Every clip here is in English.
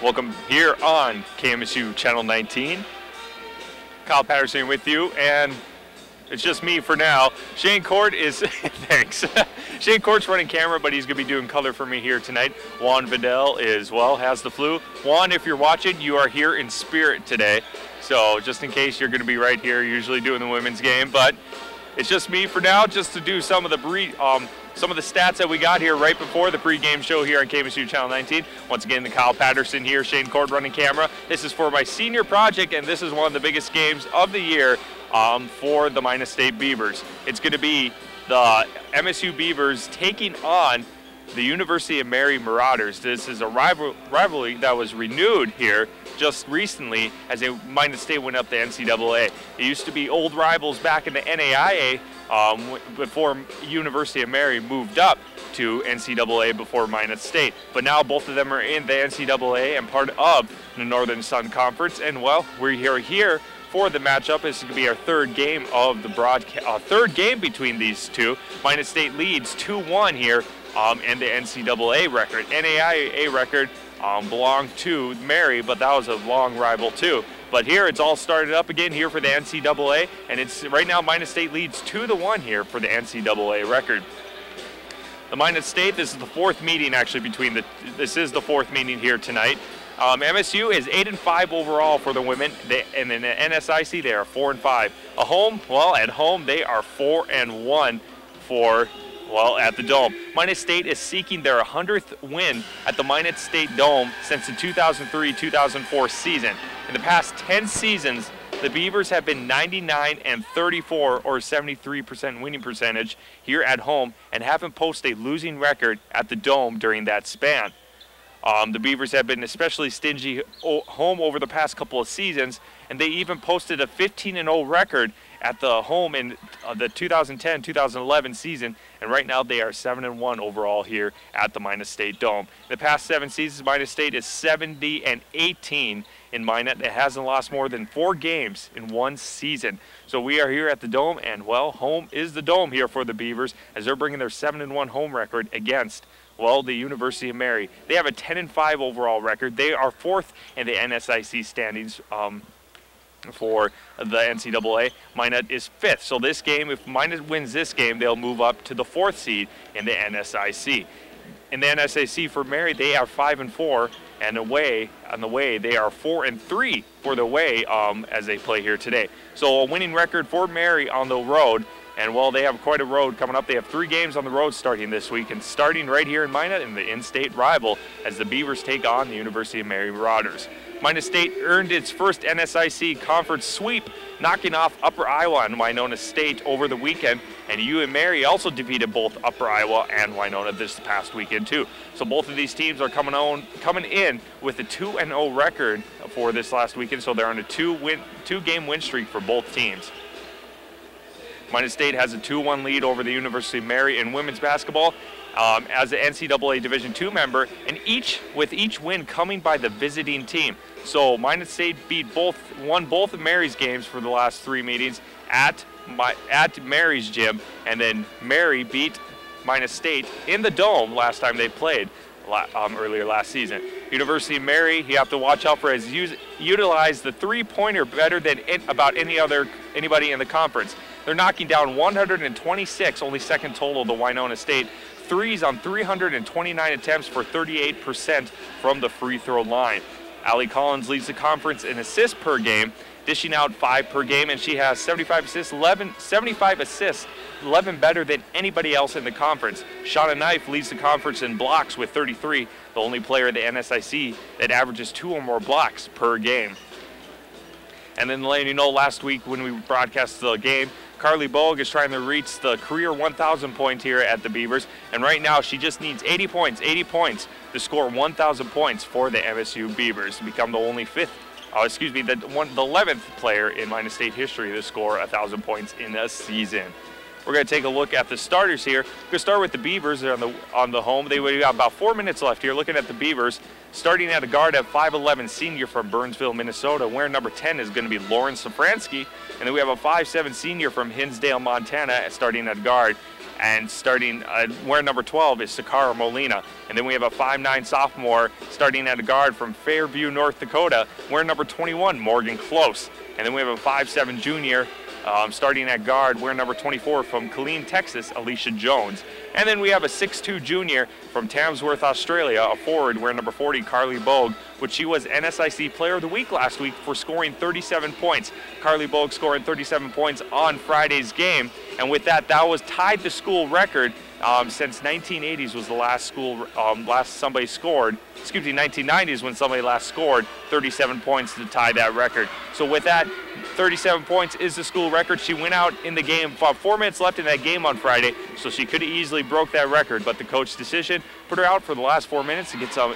Welcome here on KMSU Channel 19. Kyle Patterson with you, and it's just me for now. Shayne Court is, thanks. Shayne Court's running camera, but he's going to be doing color for me here tonight. Juan Vidal has the flu. Juan, if you're watching, you are here in spirit today. So just in case, you're going to be right here, usually doing the women's game, but it's just me for now, just to do some of the stats that we got here right before the pregame show here on KMSU Channel 19. Once again, the Kyle Patterson here, Shayne Court running camera. This is for my senior project, and this is one of the biggest games of the year for the Minot State Beavers. It's going to be the MSU Beavers taking on the University of Mary Marauders. This is a rivalry that was renewed here just recently as Minot State went up to NCAA. It used to be old rivals back in the NAIA before University of Mary moved up to NCAA before Minot State. But now both of them are in the NCAA and part of the Northern Sun Conference. And well, we're here for the matchup. This is going to be our third game of the broadcast, third game between these two. Minot State leads 2-1 here, and the NCAA record. NAIA record belonged to Mary, but that was a long rival too. But here it's all started up again here for the NCAA, and it's right now Minot State leads 2-1 here for the NCAA record. The Minot State, this is the fourth meeting actually this is the fourth meeting here tonight. MSU is 8-5 overall for the women, and in the NSIC they are 4-5. At home they are 4-1 at the Dome. Minot State is seeking their 100th win at the Minot State Dome since the 2003-2004 season. In the past 10 seasons, the Beavers have been 99-34 or 73% winning percentage here at home and haven't posted a losing record at the Dome during that span. The Beavers have been especially stingy home over the past couple of seasons, and they even posted a 15-0 record at the home in the 2010-2011 season, and right now they are 7-1 overall here at the Minot State Dome. The past 7 seasons, Minot State is 70-18 in Minot. It hasn't lost more than 4 games in one season. So we are here at the Dome, and well, home is the Dome here for the Beavers as they're bringing their 7-1 home record against the University of Mary. They have a 10-5 overall record. They are 4th in the NSIC standings for the NCAA. Minot is 5th. So this game, if Minot wins this game, they'll move up to the 4th seed in the NSIC. In the NSIC for Mary, they are 5-4, and on the way they are 4-3 for the way as they play here today. So a winning record for Mary on the road. And well, they have quite a road coming up. They have 3 games on the road starting this week, and starting right here in Minot in the in-state rival as the Beavers take on the University of Mary Marauders. Minot State earned its first NSIC conference sweep, knocking off Upper Iowa and Winona State over the weekend, and UMary also defeated both Upper Iowa and Winona this past weekend too. So both of these teams are coming in with a 2-0 record for this last weekend, so they're on a 2-game win streak for both teams. Minot State has a 2-1 lead over the University of Mary in women's basketball as the NCAA Division II member, and with each win coming by the visiting team. So Minot State won both of Mary's games for the last 3 meetings at Mary's gym, and then Mary beat Minot State in the Dome last time they played earlier last season. University of Mary, you have to watch out for, has utilized the 3-pointer better than anybody in the conference. They're knocking down 126, only second total to Winona State, threes on 329 attempts for 38% from the free throw line. Allie Collins leads the conference in assists per game, dishing out 5 per game, and she has 75 assists, 11 better than anybody else in the conference. Shauna Knife leads the conference in blocks with 33, the only player in the NSIC that averages 2 or more blocks per game. And then letting you know, last week when we broadcast the game, Carly Bogue is trying to reach the career 1,000 point here at the Beavers, and right now she just needs 80 points to score 1,000 points for the MSU Beavers to become the only the 11th player in Minot State history to score 1,000 points in a season. We're going to take a look at the starters here. We're going to start with the Beavers on the home. We got about 4 minutes left here. Looking at the Beavers, starting at a guard at 5'11", senior from Burnsville, Minnesota. Wearing number 10 is going to be Lauren Safransky. And then we have a 5'7" senior from Hinsdale, Montana, starting at guard. And wearing number 12 is Sakara Molina. And then we have a 5'9" sophomore starting at a guard from Fairview, North Dakota, wearing number 21, Morgan Close. And then we have a 5'7" junior starting at guard, wearing number 24 from Killeen, Texas, Alicia Jones. And then we have a 6'2" junior from Tamsworth, Australia, a forward, wearing number 40, Carly Bogue, which she was NSIC Player of the Week last week for scoring 37 points. Carly Bogue scoring 37 points on Friday's game. And with that, that was tied the school record. Since 1980s was the last somebody scored. Excuse me, 1990s when somebody last scored 37 points to tie that record. So with that, 37 points is the school record. She went out in the game, about 4 minutes left in that game on Friday, so she could have easily broke that record, but the coach's decision put her out for the last 4 minutes to get some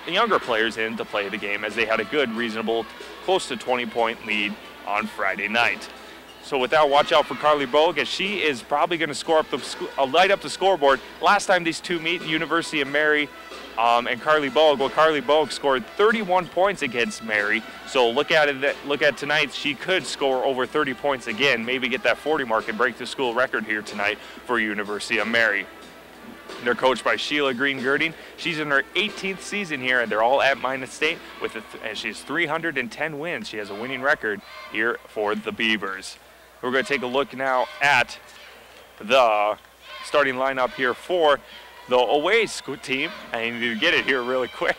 younger players in to play the game, as they had a good, reasonable, close to 20-point lead on Friday night. So with that, watch out for Carly Bogue, as she is probably going to score up light up the scoreboard. Last time these two meet, University of Mary and Carly Bogue. Well, Carly Bogue scored 31 points against Mary. So look at tonight. She could score over 30 points again, maybe get that 40 mark and break the school record here tonight for University of Mary. They're coached by Sheila Green-Girding. She's in her 18th season here, and they're all at Minot State, and she has 310 wins. She has a winning record here for the Beavers. We're going to take a look now at the starting lineup here for the away team. I need to get it here really quick.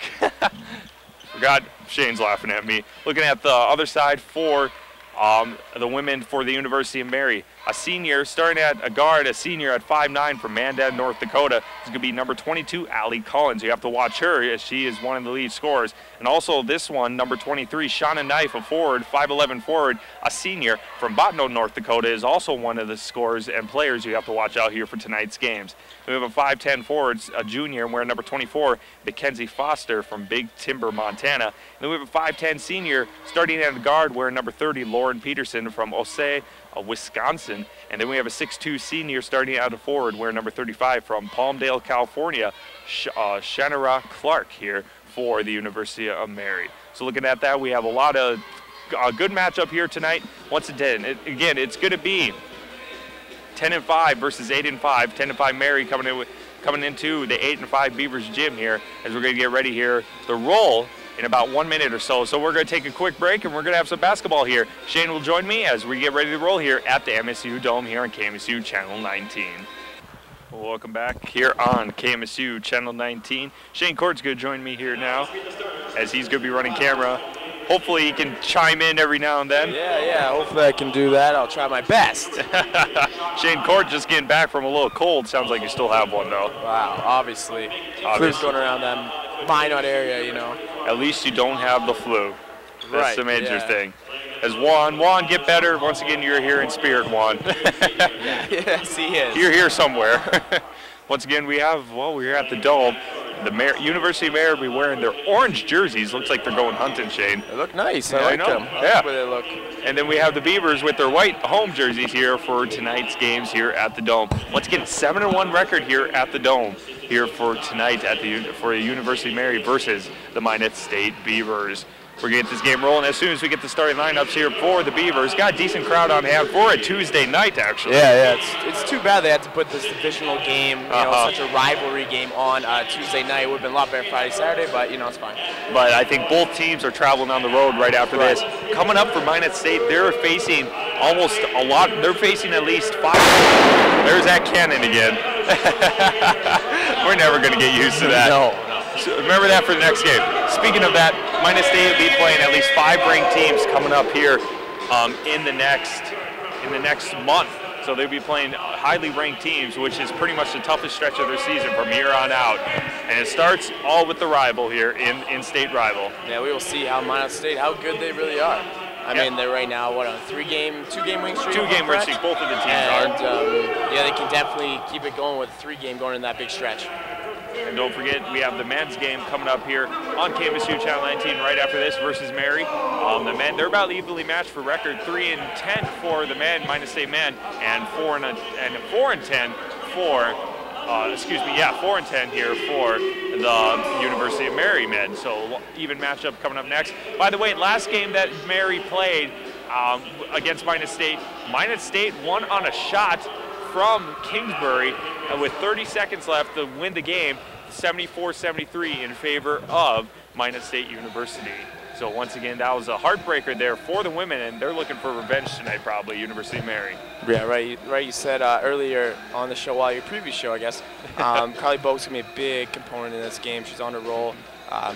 Forgot, Shane's laughing at me. Looking at the other side for the women for the University of Mary. A senior starting at a guard, a senior at 5'9" from Mandan, North Dakota. It's going to be number 22, Allie Collins. You have to watch her, as she is one of the lead scorers. And also this one, number 23, Shauna Knife, a forward, 5'11" forward, a senior from Botno, North Dakota, is also one of the scorers and players you have to watch out here for tonight's games. We have a 5'10" forward, a junior, wearing number 24, Mackenzie Foster from Big Timber, Montana. And then we have a 5'10" senior starting at the guard, wearing number 30, Lauren Peterson from Osage, Wisconsin. And then we have a 6'2" senior starting out of forward, wearing number 35 from Palmdale, California, Shanara Clark here for the University of Mary. So looking at that, we have a lot of good matchup here tonight. Once again, it's going to be 10-5 versus 8-5. 10-5 Mary coming into the 8-5 Beavers gym here, as we're going to get ready here to roll in about 1 minute or so. So we're going to take a quick break, and we're going to have some basketball here. Shane will join me as we get ready to roll here at the MSU Dome here on KMSU Channel 19. Welcome back here on KMSU Channel 19. Shayne Court's going to join me here now, as he's going to be running camera. Hopefully he can chime in every now and then. Yeah, hopefully I can do that. I'll try my best. Shayne Court just getting back from a little cold. Sounds like you still have one, though. Wow, obviously. Flu's going around that Minot area, you know. At least you don't have the flu. That's the major thing. As Juan, get better. Once again, you're here in spirit, Juan. Yes, he is. You're here somewhere. Once again, we're at the Dome. The University of Mary will be wearing their orange jerseys. Looks like they're going hunting, Shane. They look nice. I like them. I like the way they look. And then we have the Beavers with their white home jerseys here for tonight's games here at the Dome. Once again, 7-1 record here at the Dome here for tonight for the University of Mary versus the Minot State Beavers. We're going to get this game rolling as soon as we get the starting lineups here for the Beavers. Got a decent crowd on hand for a Tuesday night, actually. Yeah. It's too bad they had to put this divisional game, such a rivalry game on Tuesday night. It would have been a lot better Friday, Saturday, but, it's fine. But I think both teams are traveling on the road right after this. Coming up for Minot State, they're facing almost a lot. They're facing at least 5. There's that cannon again. We're never going to get used to that. No. So remember that for the next game. Speaking of that, Minot State will be playing at least 5 ranked teams coming up here in the next month. So they'll be playing highly ranked teams, which is pretty much the toughest stretch of their season from here on out. And it starts all with the rival here, in-state rival. Yeah, we will see how Minot State, how good they really are. I mean, they're right now, what, on a 2-game win streak? 2-game win streak, both of the teams are. And, they can definitely keep it going with a 3-game going in that big stretch. And don't forget, we have the men's game coming up here on KMSU Channel 19 right after this versus Mary. The men, they're about evenly matched for record, 3-10 for the men, Minot State Men, and 4-10 for, 4-10 here for the University of Mary men. So even matchup coming up next. By the way, last game that Mary played against Minot State won on a shot from Kingsbury with 30 seconds left to win the game, 74-73 in favor of Minot State University. So once again, that was a heartbreaker there for the women, and they're looking for revenge tonight, probably, University of Mary. Yeah, right. You said earlier on the show, well, your previous show, I guess, Carly Bogue's going to be a big component in this game. She's on a roll.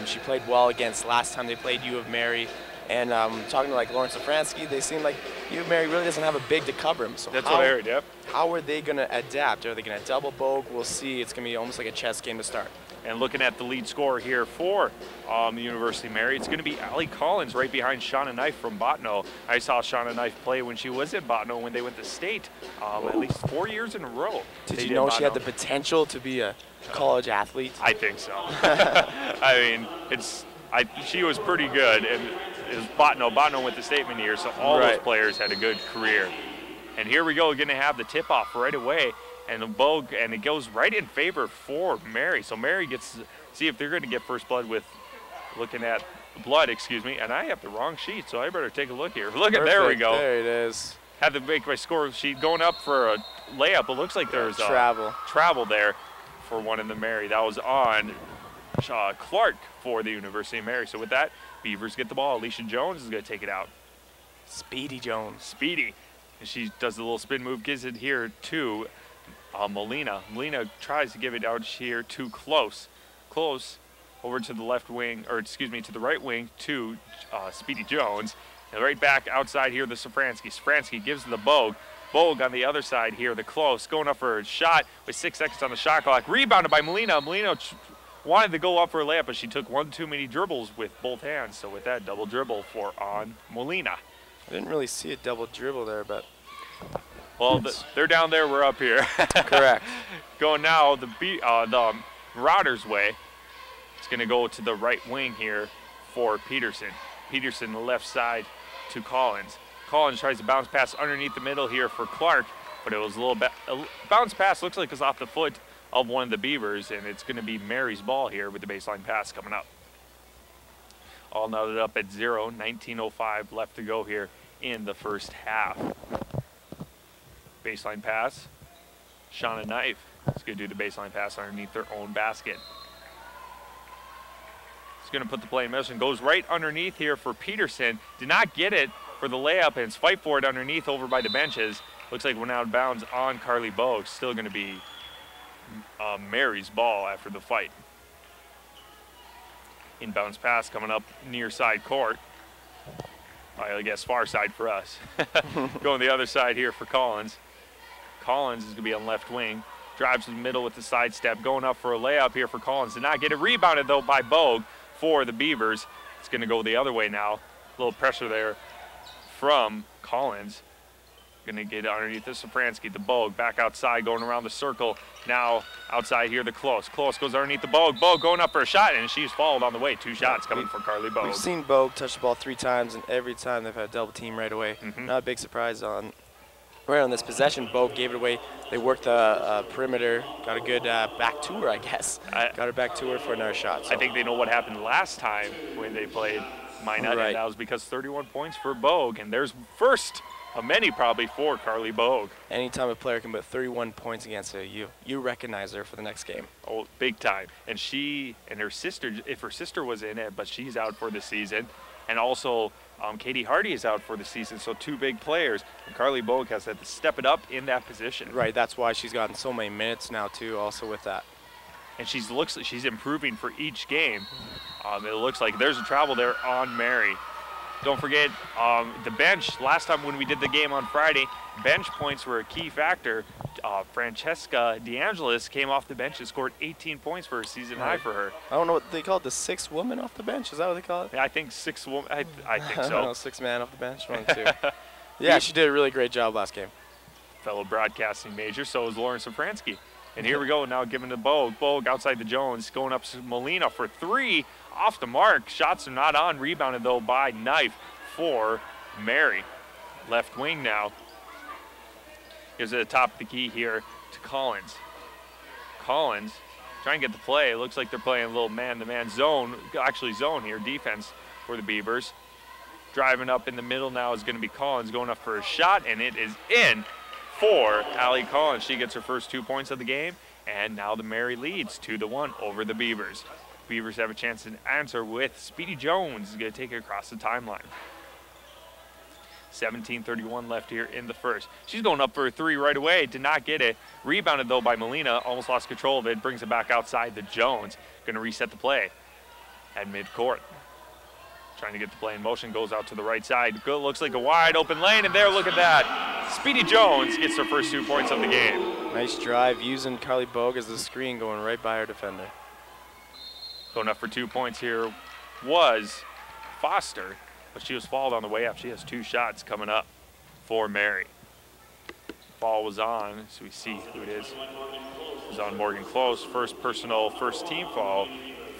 She played well against last time they played U of Mary. And talking to like Lawrence Safransky, they seem like U of Mary really doesn't have a big to cover him. So that's what I heard, yep. How are they going to adapt? Are they going to double Bogue? We'll see. It's going to be almost like a chess game to start. And looking at the lead scorer here for the University of Mary, it's going to be Allie Collins right behind Shauna Knife from Bottineau. I saw Shauna Knife play when she was at Bottineau when they went to state at least 4 years in a row. Did you know she had the potential to be a college athlete? I think so. I mean, she was pretty good, and it was Bottineau. Bottineau went to state many years, so all those players had a good career. And here we go, going to have the tip-off right away. And the Bogue, and it goes right in favor for Mary. So Mary gets to see if they're going to get first blood with looking at blood, and I have the wrong sheet, so I better take a look here. Look at, there we go. There it is. Had to make my score sheet going up for a layup. It looks like there's travel there for one in the Mary. That was on Clark for the University of Mary. So with that, Beavers get the ball. Alicia Jones is going to take it out. Speedy Jones. Speedy. And she does the little spin move, gives it here to Molina. Molina tries to give it out here too close. Close over to the left wing, or excuse me, to the right wing to Speedy Jones. And right back outside here, the Safransky. Safransky gives the Bogue. Bogue on the other side here, the close, going up for a shot with 6 seconds on the shot clock. Rebounded by Molina. Molina wanted to go up for a layup, but she took one too many dribbles with both hands. So with that, double dribble for Molina. I didn't really see a double dribble there, but... Well, they're down there, we're up here. Correct. Going now the Marauders way. It's going to go to the right wing here for Peterson. Peterson, the left side to Collins. Collins tries to bounce pass underneath the middle here for Clark, but it was a little bit, bounce pass looks like it was off the foot of one of the Beavers, and it's going to be Mary's ball here with the baseline pass coming up. All knotted up at 0, 19:05 left to go here in the first half. Baseline pass. Shauna Knife is going to do the baseline pass underneath their own basket. He's going to put the play in motion. Goes right underneath here for Peterson. Did not get it for the layup, and it's fight for it underneath over by the benches. Looks like went out of bounds on Carly Bogue. Still going to be Mary's ball after the fight. Inbounds pass coming up near side court. I guess far side for us. Going the other side here for Collins. Collins is going to be on left wing. Drives to the middle with the sidestep. Going up for a layup here for Collins. Did not get it. Rebounded, though, by Bogue for the Beavers. It's going to go the other way now. A little pressure there from Collins. Going to get underneath the Safransky. The Bogue back outside, going around the circle. Now outside here, the Close. Close goes underneath the Bogue. Bogue going up for a shot, and she's fouled on the way. 2 shots coming for Carly Bogue. We've seen Bogue touch the ball 3 times, and every time they've had a double team right away. Not a big surprise right on this possession. Bogue gave it away. They worked the perimeter, got a good back to her, I guess. Got her back to her for another shot. So. I think they know what happened last time when they played Minot, and that was because 31 points for Bogue, and there's first of many probably for Carly Bogue. Anytime a player can put 31 points against you recognize her for the next game. Oh, big time. And she and her sister, if her sister was in it, but she's out for the season. And also Katie Hardy is out for the season, so 2 big players. And Carly Bogue has had to step it up in that position. Right, that's why she's gotten so many minutes now too, also with that. And she's improving for each game. It looks like there's a travel there on Mary. Don't forget the bench. Last time when we did the game on Friday, bench points were a key factor. Francesca DeAngelis came off the bench and scored 18 points for a season high for her. I don't know what they call it, the 6th woman off the bench. Is that what they call it? Yeah, I think 6 woman. I think so. I don't know, 6 man off the bench. 1, 2. Yeah, she did a really great job last game. Fellow broadcasting major, so is Lauren Safransky. And here we go now, giving to Bogue. Bogue outside the Jones, going up to Molina for 3, off the mark. Shots are not on, rebounded though by Knife for Mary. Left wing now. Gives it the top of the key here to Collins. Collins trying to get the play. It looks like they're playing a little man-to-man zone, actually zone here, defense for the Beavers. Driving up in the middle now is going to be Collins going up for a shot, and it is in for Allie Collins. She gets her first 2 points of the game, and now the Mary leads 2-1 over the Beavers. Beavers have a chance to answer with Speedy Jones is going to take it across the timeline. 17:31 left here in the first. She's going up for a 3 right away, did not get it. Rebounded though by Molina, almost lost control of it, brings it back outside the Jones. Going to reset the play at midcourt. Trying to get the play in motion, goes out to the right side. Good, looks like a wide open lane, and there, look at that. Speedy Jones gets her first 2 points of the game. Nice drive, using Carly Bogue as the screen, going right by her defender. Going up for 2 points here was Foster, but she was fouled on the way up. She has 2 shots coming up for Mary. Ball was on, so we see who it is. It was on Morgan Close. First personal, first team foul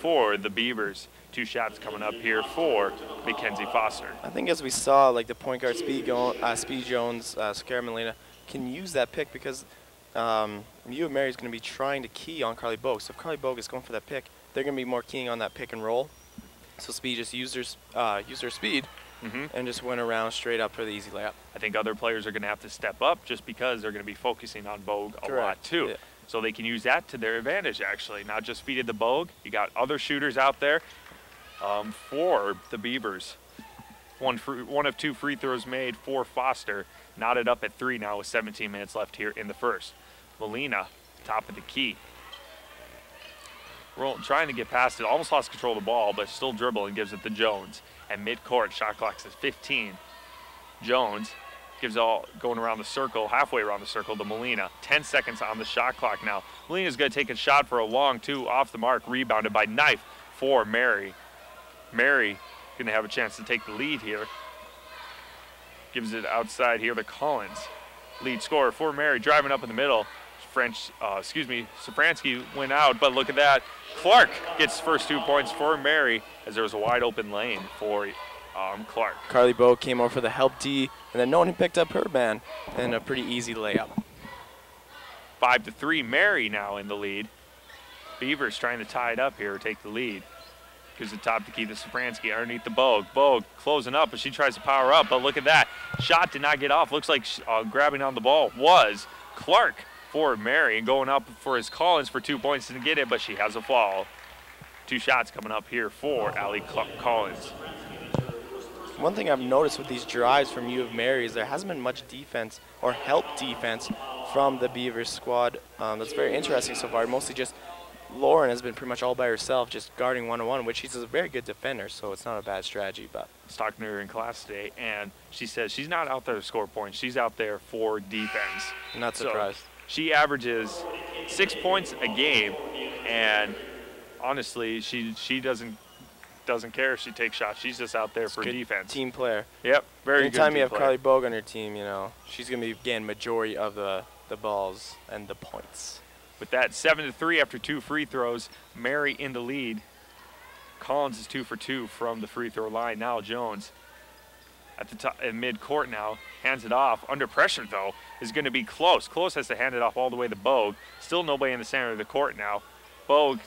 for the Beavers. 2 shots coming up here for Mackenzie Foster. I think as we saw, like the point guard Speedy Jones, Sakara Molina can use that pick because U of Mary is going to be trying to key on Carly Bogue. So if Carly Bogue is going for that pick, they're going to be more keying on that pick and roll. So Speedy just used her speed and just went around straight up for the easy layup. I think other players are going to have to step up just because they're going to be focusing on Bogue a lot too. Yeah. So they can use that to their advantage actually. Not just feed it to Bogue. You got other shooters out there for the Beavers. One of 2 free throws made for Foster. Knotted up at 3 now with 17 minutes left here in the first. Molina, top of the key. Trying to get past it, almost lost control of the ball, but still dribbling, gives it to Jones. At midcourt, shot clock says 15. Jones gives all going around the circle, halfway around the circle to Molina. 10 seconds on the shot clock now. Molina's going to take a shot for a long 2 off the mark, rebounded by Knife for Mary. Mary going to have a chance to take the lead here. Gives it outside here to Collins. Lead scorer for Mary, driving up in the middle. Safransky went out, but look at that. Clark gets first 2 points for Mary as there was a wide open lane for Clark. Carly Bogue came over for the help D, and then no one picked up her man, and a pretty easy layup. 5-3, Mary now in the lead. Beavers trying to tie it up here, take the lead. Gives the top to key to Safransky underneath the Bogue. Bogue closing up, but she tries to power up, but look at that. Shot did not get off. Looks like grabbing on the ball was Clark for Mary, and going up for his Collins for 2 points to get it, but she has a fall. 2 shots coming up here for Allie Collins. One thing I've noticed with these drives from U of Mary is there hasn't been much defense or help defense from the Beavers squad. That's very interesting so far. Mostly just Lauren has been pretty much all by herself, just guarding one-on-one, which she's a very good defender, so it's not a bad strategy. But I was talking to her in class today, and she says she's not out there to score points. She's out there for defense. Not surprised. So she averages 6 points a game, and honestly, she doesn't care if she takes shots. She's just out there for defense. Team player. Yep, very good. Anytime you have Carly Bogue on your team, you know she's going to be getting majority of the balls and the points. With that, 7-3 after 2 free throws, Mary in the lead. Collins is 2 for 2 from the free throw line. Now Jones at the top, in mid-court now, hands it off. Under pressure, though, is going to be Close. Close has to hand it off all the way to Bogue. Still nobody in the center of the court now. Bogue,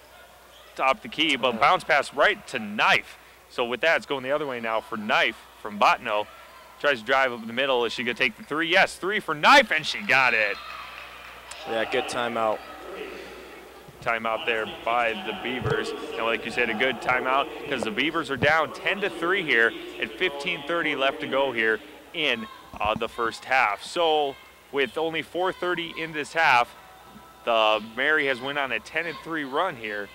top the key, but bounce pass right to Knife. So with that, it's going the other way now for Knife from Botno. Tries to drive up the middle. Is she going to take the 3? Yes, 3 for Knife, and she got it. Yeah, good timeout. Timeout there by the Beavers. And like you said, a good timeout because the Beavers are down 10-3 here at 15:30 left to go here in the first half. So with only 4:30 in this half, the Mary has went on a 10-3 run here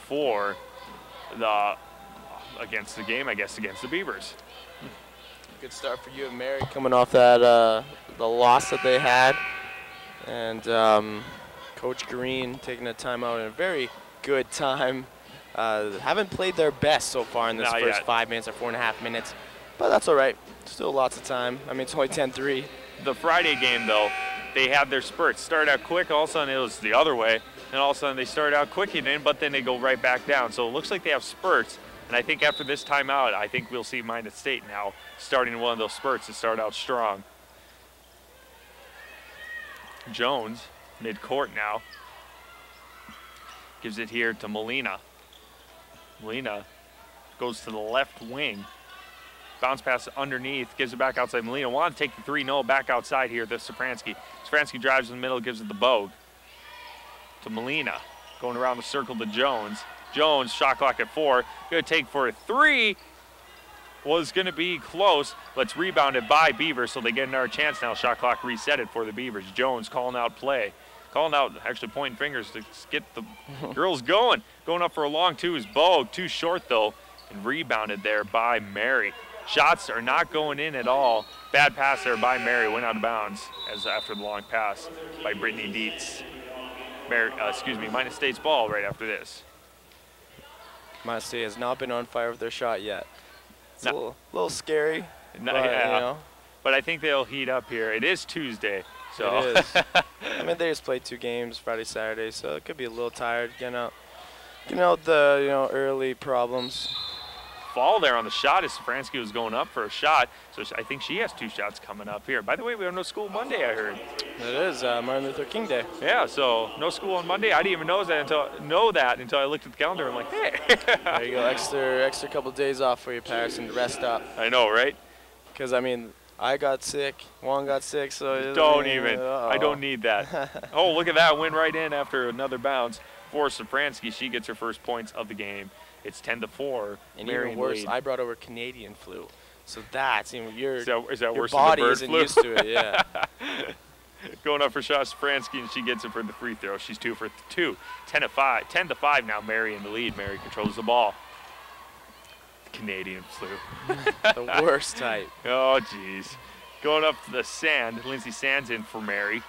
for the against the Beavers. Good start for U of Mary coming off that the loss that they had, and Coach Green taking a timeout in a very good time. Haven't played their best so far in this first 5 minutes or 4.5 minutes, but that's all right. Still lots of time. I mean, it's only 10-3. The Friday game, though, they have their spurts. Start out quick, all of a sudden it was the other way, and all of a sudden they start out quick again, but then they go right back down. So it looks like they have spurts, and I think after this timeout, I think we'll see Minot State now starting one of those spurts to start out strong. Jones, mid-court now, gives it here to Molina. Molina goes to the left wing. Bounce pass underneath, gives it back outside. Molina wanted to take the 3-0 back outside here to Safransky. Safransky drives in the middle, gives it the Bogue to Molina. Going around the circle to Jones. Jones, shot clock at 4. Going to take for a 3. Was going to be close, but it's rebounded by Beavers, so they get another chance now. Shot clock resetted for the Beavers. Jones calling out play. Calling out, actually pointing fingers to get the girls going. Going up for a long 2 is Bogue. Too short, though, and rebounded there by Mary. Shots are not going in at all. Bad pass there by Mary. Went out of bounds as after the long pass by Brittany Dietz. Minot State's ball right after this. Minot State has not been on fire with their shot yet. It's a little scary, but, you know. But I think they'll heat up here. It is Tuesday, so. It is. I mean, they just played 2 games, Friday, Saturday, so it could be a little tired getting out the early problems. Fall there on the shot as Safransky was going up for a shot, so I think she has 2 shots coming up here. By the way, we have no school Monday, I heard. It is Martin Luther King Day. Yeah, so no school on Monday. I didn't even know that until I looked at the calendar. I'm like, hey. There you go, extra couple days off for you, Patterson, to rest up. I know, right? Because I mean, I got sick, Juan got sick, so I don't need that. Oh, look at that, win right in after another bounce for Safransky. She gets her first points of the game. It's 10-4. And even worse, I brought over Canadian flu, so that's your is that your worse body than the bird isn't flu? used to it. Yeah. Going up for shot, Safransky, and she gets it for the free throw. She's 2 for 2. 10-5. 10-5 now. Mary in the lead. Mary controls the ball. Canadian flu. The worst type. Oh, geez. Going up to the sand. Lindsay Sands in for Mary.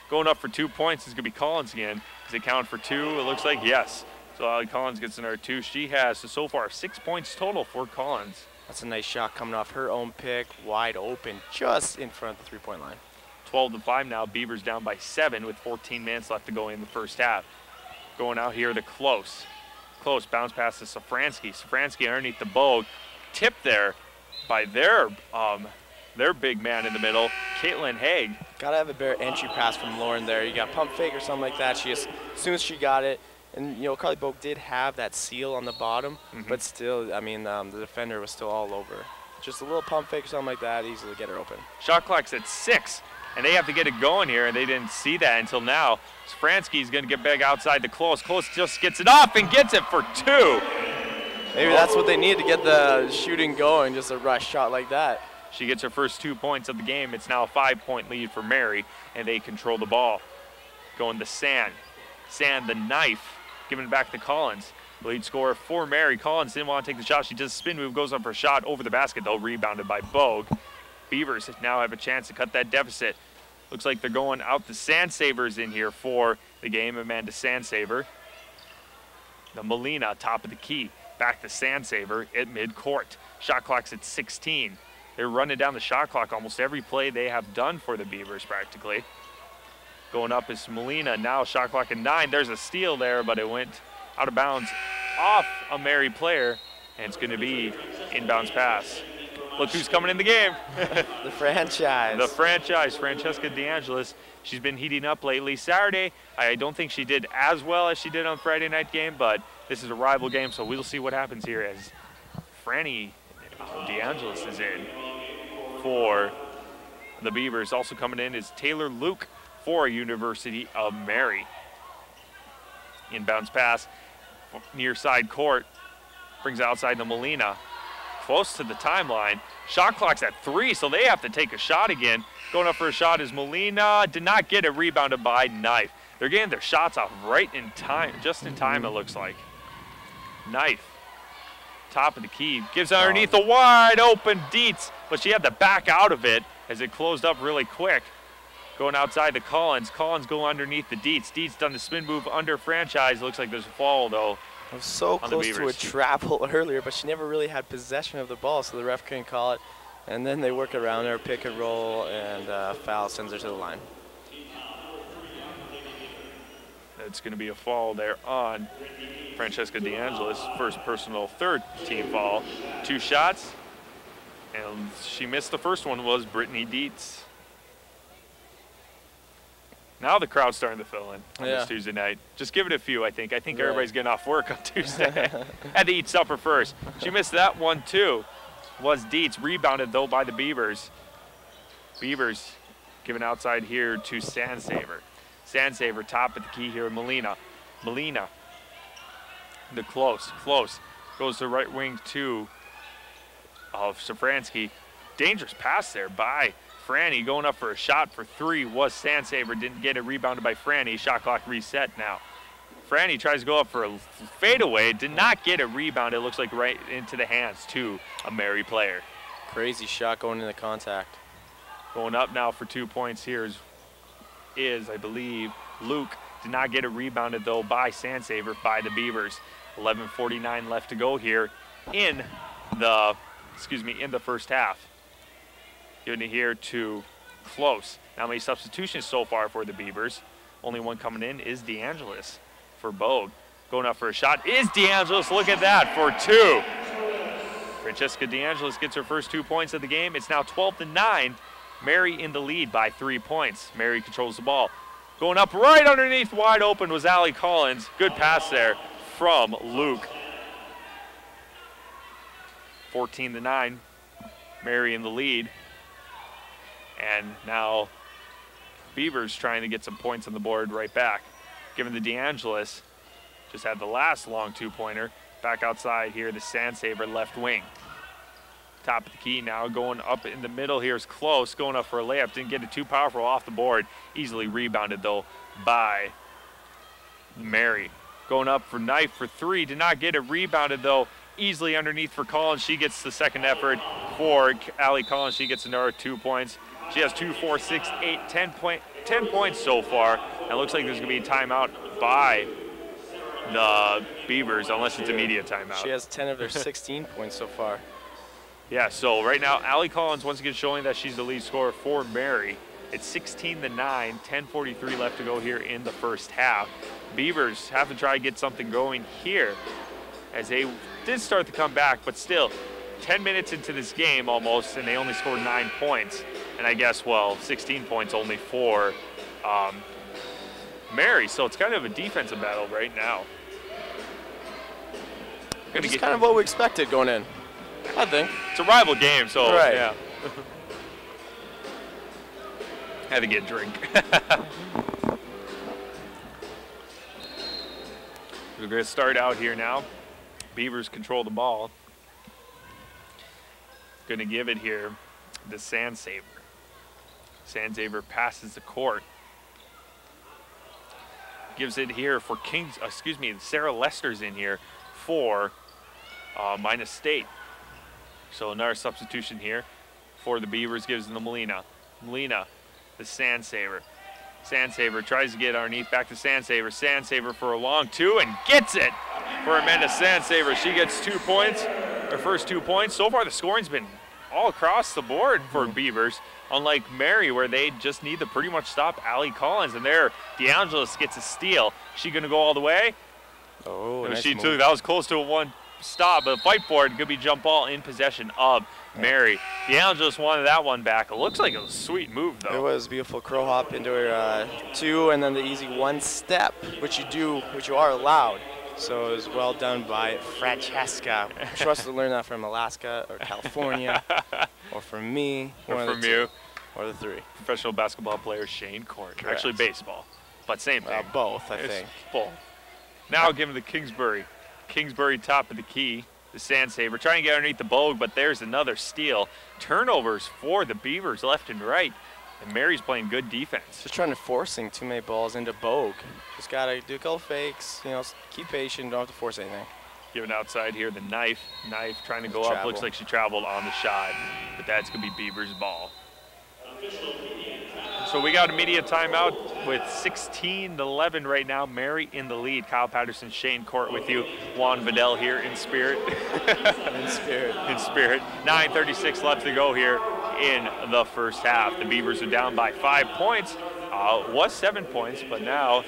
Going up for 2 points is going to be Collins again. Does it count for 2? It looks like yes. So Ali Collins gets another 2. She has, so far, 6 points total for Collins. That's a nice shot coming off her own pick, wide open, just in front of the 3-point line. 12-5 now. Beavers down by 7 with 14 minutes left to go in the first half. Going out here to Close. Close bounce pass to Safransky. Safransky underneath the Bogue. Tipped there by their big man in the middle, Caitlin Haig. Gotta have a better entry pass from Lauren there. You got pump fake or something like that. As soon as she got it, and Carly Bogue did have that seal on the bottom, but still, I mean, the defender was still all over. Just a little pump fake or something like that, easily get her open. Shot clock's at 6, and they have to get it going here, and they didn't see that until now. Safransky's going to get back outside the Close. Close just gets it off and gets it for 2. Maybe that's what they need to get the shooting going, just a rush shot like that. She gets her first 2 points of the game. It's now a 5-point lead for Mary, and they control the ball. Going to Sand. Sand, the knife, giving it back to Collins. Lead scorer for Mary. Collins didn't want to take the shot. She does a spin move, goes up for a shot over the basket, though, rebounded by Bogue. Beavers now have a chance to cut that deficit. Looks like they're going out the Sandsavers in here for the game. Amanda Sandsaver. The Molina, top of the key. Back to Sandsaver at midcourt. Shot clock's at 16. They're running down the shot clock almost every play they have done for the Beavers practically. Going up is Molina. Now shot clock at 9. There's a steal there, but it went out of bounds off a Mary player, and it's going to be inbounds pass. Look who's coming in the game. The franchise. The franchise, Francesca DeAngelis. She's been heating up lately. Saturday, I don't think she did as well as she did on Friday night game, but this is a rival game, so we'll see what happens here as Franny DeAngelis is in for the Beavers. Also coming in is Taylor Luke for University of Mary. Inbounds pass near side court. Brings it outside to Molina. Close to the timeline. Shot clock's at 3, so they have to take a shot again. Going up for a shot is Molina. Did not get it, rebounded by Knife. They're getting their shots off right in time, just in time it looks like. Knife, top of the key, gives underneath the wide open Dietz, but she had to back out of it as it closed up really quick. Going outside to Collins. Collins going underneath the Dietz. Dietz done the spin move under franchise. Looks like there's a fall though. I was so close to a travel earlier, but she never really had possession of the ball, so the ref couldn't call it. And then they work around her, pick and roll, and foul sends her to the line. It's going to be a foul there on Francesca DeAngelis. First personal, third team foul. 2 shots, and she missed the first one was Brittany Dietz. Now the crowd's starting to fill in on this Tuesday night. Just give it a few, I think. I think everybody's getting off work on Tuesday. Had to eat supper first. She missed that one, too. Was Dietz. Rebounded, though, by the Beavers. Beavers given outside here to Sandsaver. Sandsaver, top of the key here, Molina. Molina, the close. Goes to right wing to Safransky. Dangerous pass there by Franny. Going up for a shot for 3 was Sandsaver. Didn't get it, rebounded by Franny. Shot clock reset now. Franny tries to go up for a fadeaway. Did not get a rebound. It looks like right into the hands to a Mary player. Crazy shot going into contact. Going up now for 2 points here is I believe, Luke. Did not get it rebounded, though, by Sandsaver, by the Beavers. 11:49 left to go here in the first half. Giving it here to Close. Not many substitutions so far for the Beavers. Only one coming in is DeAngelis for Bogue. Going up for a shot is DeAngelis. Look at that for 2. Francesca DeAngelis gets her first 2 points of the game. It's now 12-9. Mary in the lead by 3 points. Mary controls the ball. Going up right underneath, wide open was Allie Collins. Good pass there from Luke. 14-9. Mary in the lead. And now Beavers trying to get some points on the board right back. Given the DeAngelis, just had the last long 2-pointer. Back outside here, the Sandsaver left wing. Top of the key now, going up in the middle here is Close, going up for a layup. Didn't get it too powerful off the board. Easily rebounded, though, by Mary. Going up for Knife for 3. Did not get it rebounded, though. Easily underneath for Collins. She gets the second effort for Allie Collins. She gets another 2 points. She has 2, 4, 6, 8, 10 points so far. And it looks like there's going to be a timeout by the Beavers, unless it's immediate timeout. She has 10 of their 16 points so far. Yeah, so right now, Allie Collins once again showing that she's the lead scorer for Mary. It's 16-9, 10:43 left to go here in the first half. Beavers have to try to get something going here as they did start to come back, but still 10 minutes into this game almost, and they only scored 9 points. And I guess, well, 16 points only for Mary. So it's kind of a defensive battle right now. It's kind of what we expected going in, I think. It's a rival game, so right. Yeah. Had to get a drink. We're going to start out here now. Beavers control the ball. Going to give it here to Sandsaver. Sandsaver passes the court. Gives it here for Sarah Lester's in here for Minot State. So another substitution here for the Beavers, gives them to Molina. Molina, the Sandsaver. Sandsaver tries to get underneath, back to Sandsaver. Sandsaver for a long 2 and gets it for Amanda Sandsaver. She gets 2 points, her first 2 points. So far the scoring's been all across the board for Beavers, unlike Mary, where they just need to pretty much stop Allie Collins. And there, DeAngelis gets a steal. She gonna go all the way? Oh, no, nice she move. took, that was close to a 1 stop, but fight for it. Could be jump ball in possession of Mary. DeAngelis wanted that one back. It looks like it was a sweet move, though. It was beautiful crow hop into her 2, and then the easy 1 step, which you are allowed. So it was well done by Francesca. She wants to learn that from Alaska or California, or from me, or from you, or the 3. Professional basketball player Shayne Court. Correct. Actually baseball, but same thing. Both, I It's think. Both. Now give him to Kingsbury. Kingsbury top of the key. The Sandsaver trying to get underneath the Bogue, but there's another steal. Turnovers for the Beavers left and right. And Mary's playing good defense. Just trying to forcing too many balls into Bogue. Just gotta do a couple fakes, keep patient, don't have to force anything. Given outside here, the Knife trying to go up. Travel. Looks like she traveled on the shot, but that's gonna be Beavers' ball. So we got immediate timeout with 16-11 right now. Mary in the lead. Kyle Patterson, Shayne Court with you. Juan Vidal here in spirit. In spirit. In spirit. 9:36 left to go here in the first half. The Beavers are down by 5 points. Was 7 points, but now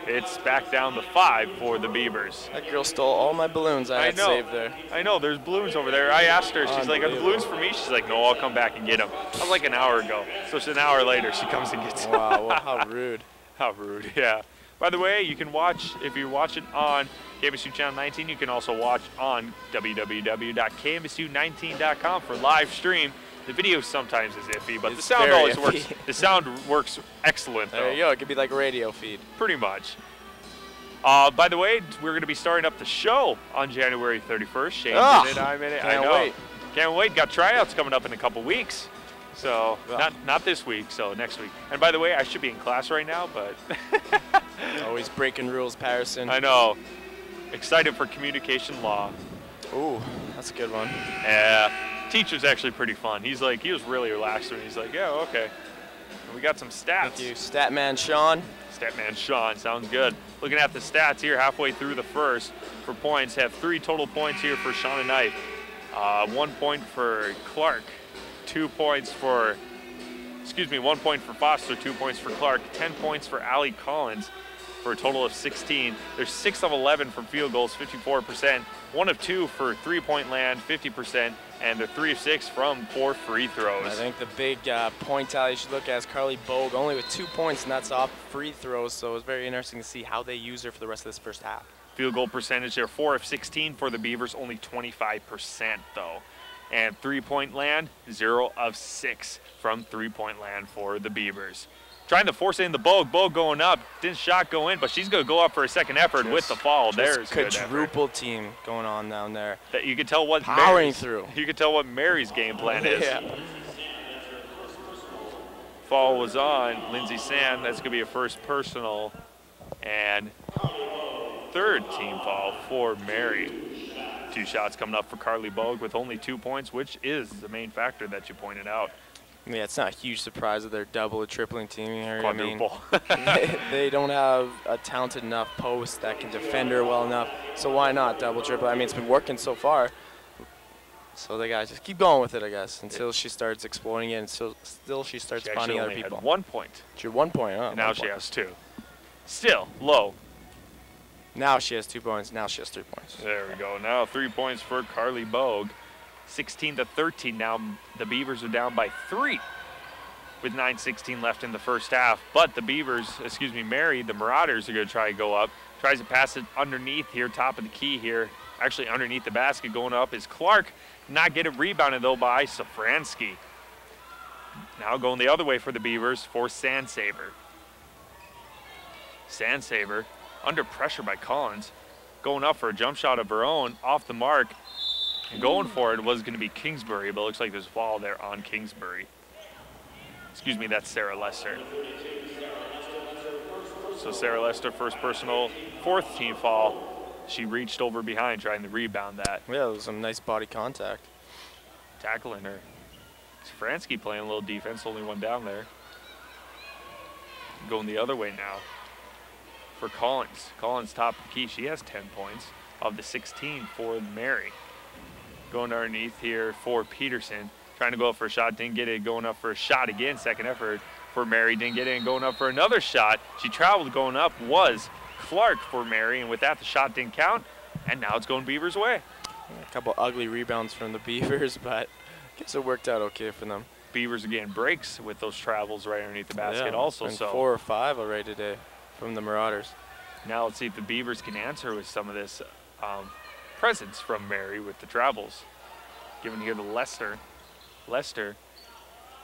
it's back down to 5 for the Beavers. That girl stole all my balloons I had saved there. I know, there's balloons over there. I asked her, she's like, are the balloons for me? She's like, no, I'll come back and get them. That was like an hour ago. So it's an hour later, she comes and gets them. Wow, well, how rude. How rude, yeah. By the way, you can watch, if you're watching on KMSU Channel 19, you can also watch on www.kmsu19.com for live stream. The video sometimes is iffy, but the sound always works. The sound works excellent, though. There you go. It could be like a radio feed. Pretty much. By the way, we're going to be starting up the show on January 31st. Shayne did it, I'm in it. Can't wait. Can't wait. Got tryouts coming up in a couple weeks. So, not this week, so next week. And by the way, I should be in class right now, but... Always breaking rules, Patterson. I know. Excited for communication law. Ooh, that's a good one. Yeah. Teacher's actually pretty fun. He was really relaxed when he's like, yeah, okay. And we got some stats. Thank you, Statman Sean. Statman Sean, sounds good. Looking at the stats here halfway through the first for points, have 3 total points here for Shauna Knight. 1 point for Clark, 2 points for, 1 point for Foster, 2 points for Clark, 10 points for Allie Collins for a total of 16. They're 6 of 11 from field goals, 54%, 1 of 2 for 3-point land, 50%, and they're 3 of 6 from 4 free throws. I think the big point tally you should look at is Carly Bogue, only with 2 points, and that's off free throws, so it's very interesting to see how they use her for the rest of this first half. Field goal percentage there, 4 of 16 for the Beavers, only 25% though. And 3-point land, 0 of 6 from 3-point land for the Beavers. Trying to force it in the Bogue. Bogue going up. Didn't shot go in, but she's going to go up for a second effort with the fall. There's quadruple team going on down there. That you can tell what powering through. You can tell what Mary's game plan is. Yeah. Fall was on Lindsay Sand. That's going to be a first personal and 3rd team foul for Mary. 2 shots coming up for Carly Bogue with only 2 points, which is the main factor that you pointed out. Yeah, it's not a huge surprise that they're double or tripling teaming her. Quadruple. I mean, they don't have a talented enough post that can defend her well enough, so why not double, triple? I mean, it's been working so far. So they got to just keep going with it, I guess, until she starts exploring it and still she starts finding other people. Had 1 point. She had 1 point, huh? And now she has 2. Still low. Now she has 2 points. Now she has 3 points. There we go. Now 3 points for Carly Bogue. 16-13 now. The Beavers are down by 3 with 9:16 left in the first half. But the Beavers, Mary, the Marauders are going to try to go up. Tries to pass it underneath here, top of the key here. Actually underneath the basket going up is Clark. Not get it rebounded though by Safransky. Now going the other way for the Beavers for Sandsaver. Sandsaver under pressure by Collins. Going up for a jump shot of her own, off the mark. And going for it was going to be Kingsbury, but it looks like there's a foul there on Kingsbury. That's Sarah Lester. So Sarah Lester, first personal, 4th team foul. She reached over behind trying to rebound that. Yeah, it was some nice body contact. Tackling her. Safransky playing a little defense, only one down there. Going the other way now for Collins. Collins top of the key, she has 10 points of the 16 for Mary. Going underneath here for Peterson. Trying to go up for a shot, didn't get it. Going up for a shot again, second effort for Mary. Didn't get it, and going up for another shot. She traveled going up, was Clark for Mary, and with that, the shot didn't count. And now it's going Beavers' way. A couple ugly rebounds from the Beavers, but I guess it worked out okay for them. Beavers again breaks with those travels right underneath the basket also. And so 4 or 5 already today from the Marauders. Now let's see if the Beavers can answer with some of this presence from Mary with the travels. Given here to Lester. Lester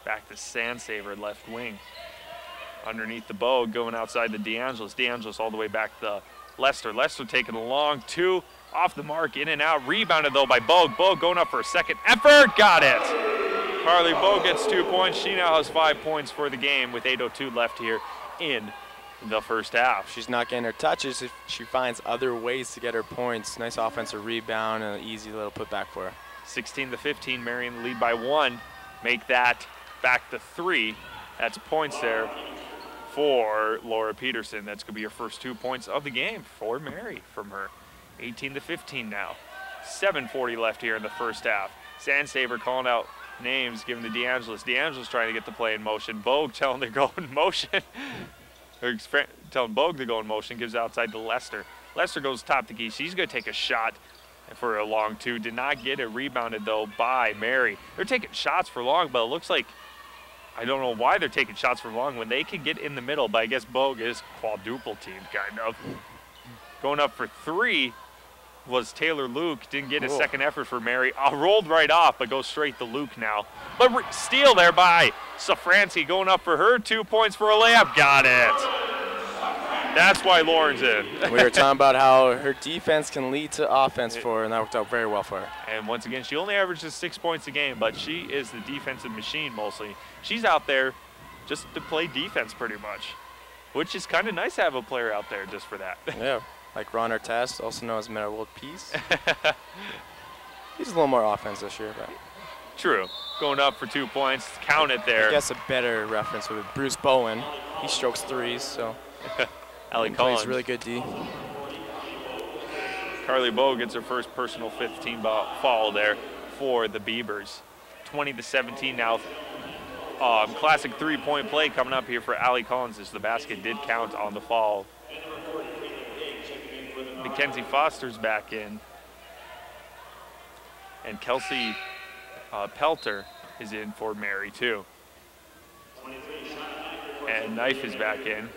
back to Sandsaver, left wing. Underneath the Bogue, going outside the DeAngelis. DeAngelis all the way back to Lester. Lester taking a long 2, off the mark, in and out. Rebounded though by Bogue. Bogue going up for a second effort, got it. Carly Bogue gets 2 points. She now has 5 points for the game with 8:02 left here in the first half. She's not getting her touches. If she finds other ways to get her points. Nice offensive rebound and an easy little putback for her. 16-15, Mary in the lead by 1. Make that back to 3 That's points there for Laura Peterson. That's going to be her first 2 points of the game for Mary from her. 18-15 now. 7:40 left here in the first half. Sandsaver calling out names, giving to DeAngelis. DeAngelis trying to get the play in motion. Bogue telling them to go in motion. Or telling Bogue to go in motion, gives outside to Lester. Lester goes top the key. She's going to take a shot for a long two. Did not get it rebounded, though, by Mary. They're taking shots for long, but it looks like, I don't know why they're taking shots for long when they can get in the middle, but I guess Bogue is quadruple teamed, kind of. Going up for three was Taylor Luke. Didn't get a second effort for Mary. Rolled right off, but goes straight to Luke now. But steal there by Safranski, going up for her 2 points for a layup. Got it. That's why Lauren's in. We were talking about how her defense can lead to offense for her, and that worked out very well for her. And once again, she only averages 6 points a game, but she is the defensive machine mostly. She's out there just to play defense pretty much, which is kind of nice to have a player out there just for that. Yeah, like Ron Artest, also known as Meta World Peace. He's a little more offense this year, but. True. Going up for 2 points. Count it there. I guess a better reference would be Bruce Bowen. He strokes threes, so. Allie Collins Collins. Really good D. Carly Bowe gets her first personal 15 foul there for the Beavers. 20-17 now. Classic three-point play coming up here for Allie Collins as the basket did count on the fall. Mackenzie Foster's back in. And Kelsey Pelter is in for Mary, too. And Knife is back in.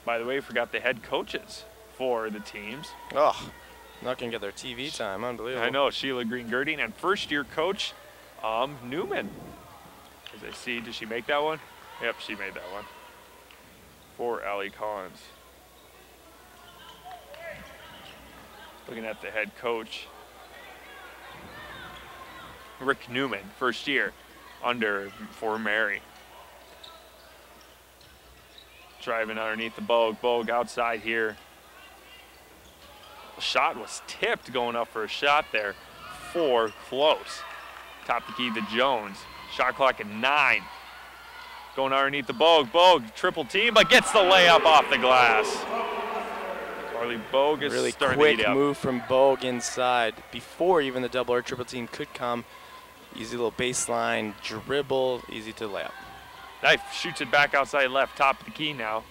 By the way, forgot the head coaches for the teams. Oh, not going to get their TV time. Unbelievable. I know, Sheila Green-Girding and first-year coach Newman. As I see, did she make that one? Yep, she made that one for Allie Collins. Looking at the head coach, Rick Newman, first year for Mary. Driving underneath the Bogue. Bogue outside here. The shot was tipped going up for a shot there for Close. Top the key to Jones. Shot clock at 9. Going underneath the Bogue. Bogue triple team, but gets the layup off the glass. Carly Bogue is really starting quick to heat up. Move from Bogue inside before even the double or triple team could come. Easy little baseline dribble, easy to lay up. Knife shoots it back outside left, top of the key now.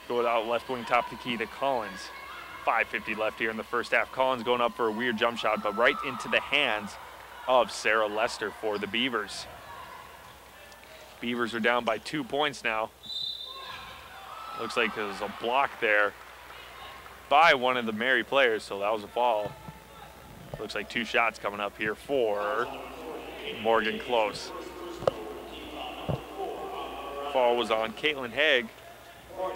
Go out left wing, top of the key to Collins. 5:50 left here in the first half. Collins going up for a weird jump shot, but right into the hands of Sarah Lester for the Beavers. Beavers are down by 2 points now. Looks like there's a block there by one of the Mary players, so that was a foul. Looks like 2 shots coming up here for Morgan Close. Foul was on Caitlin Haig.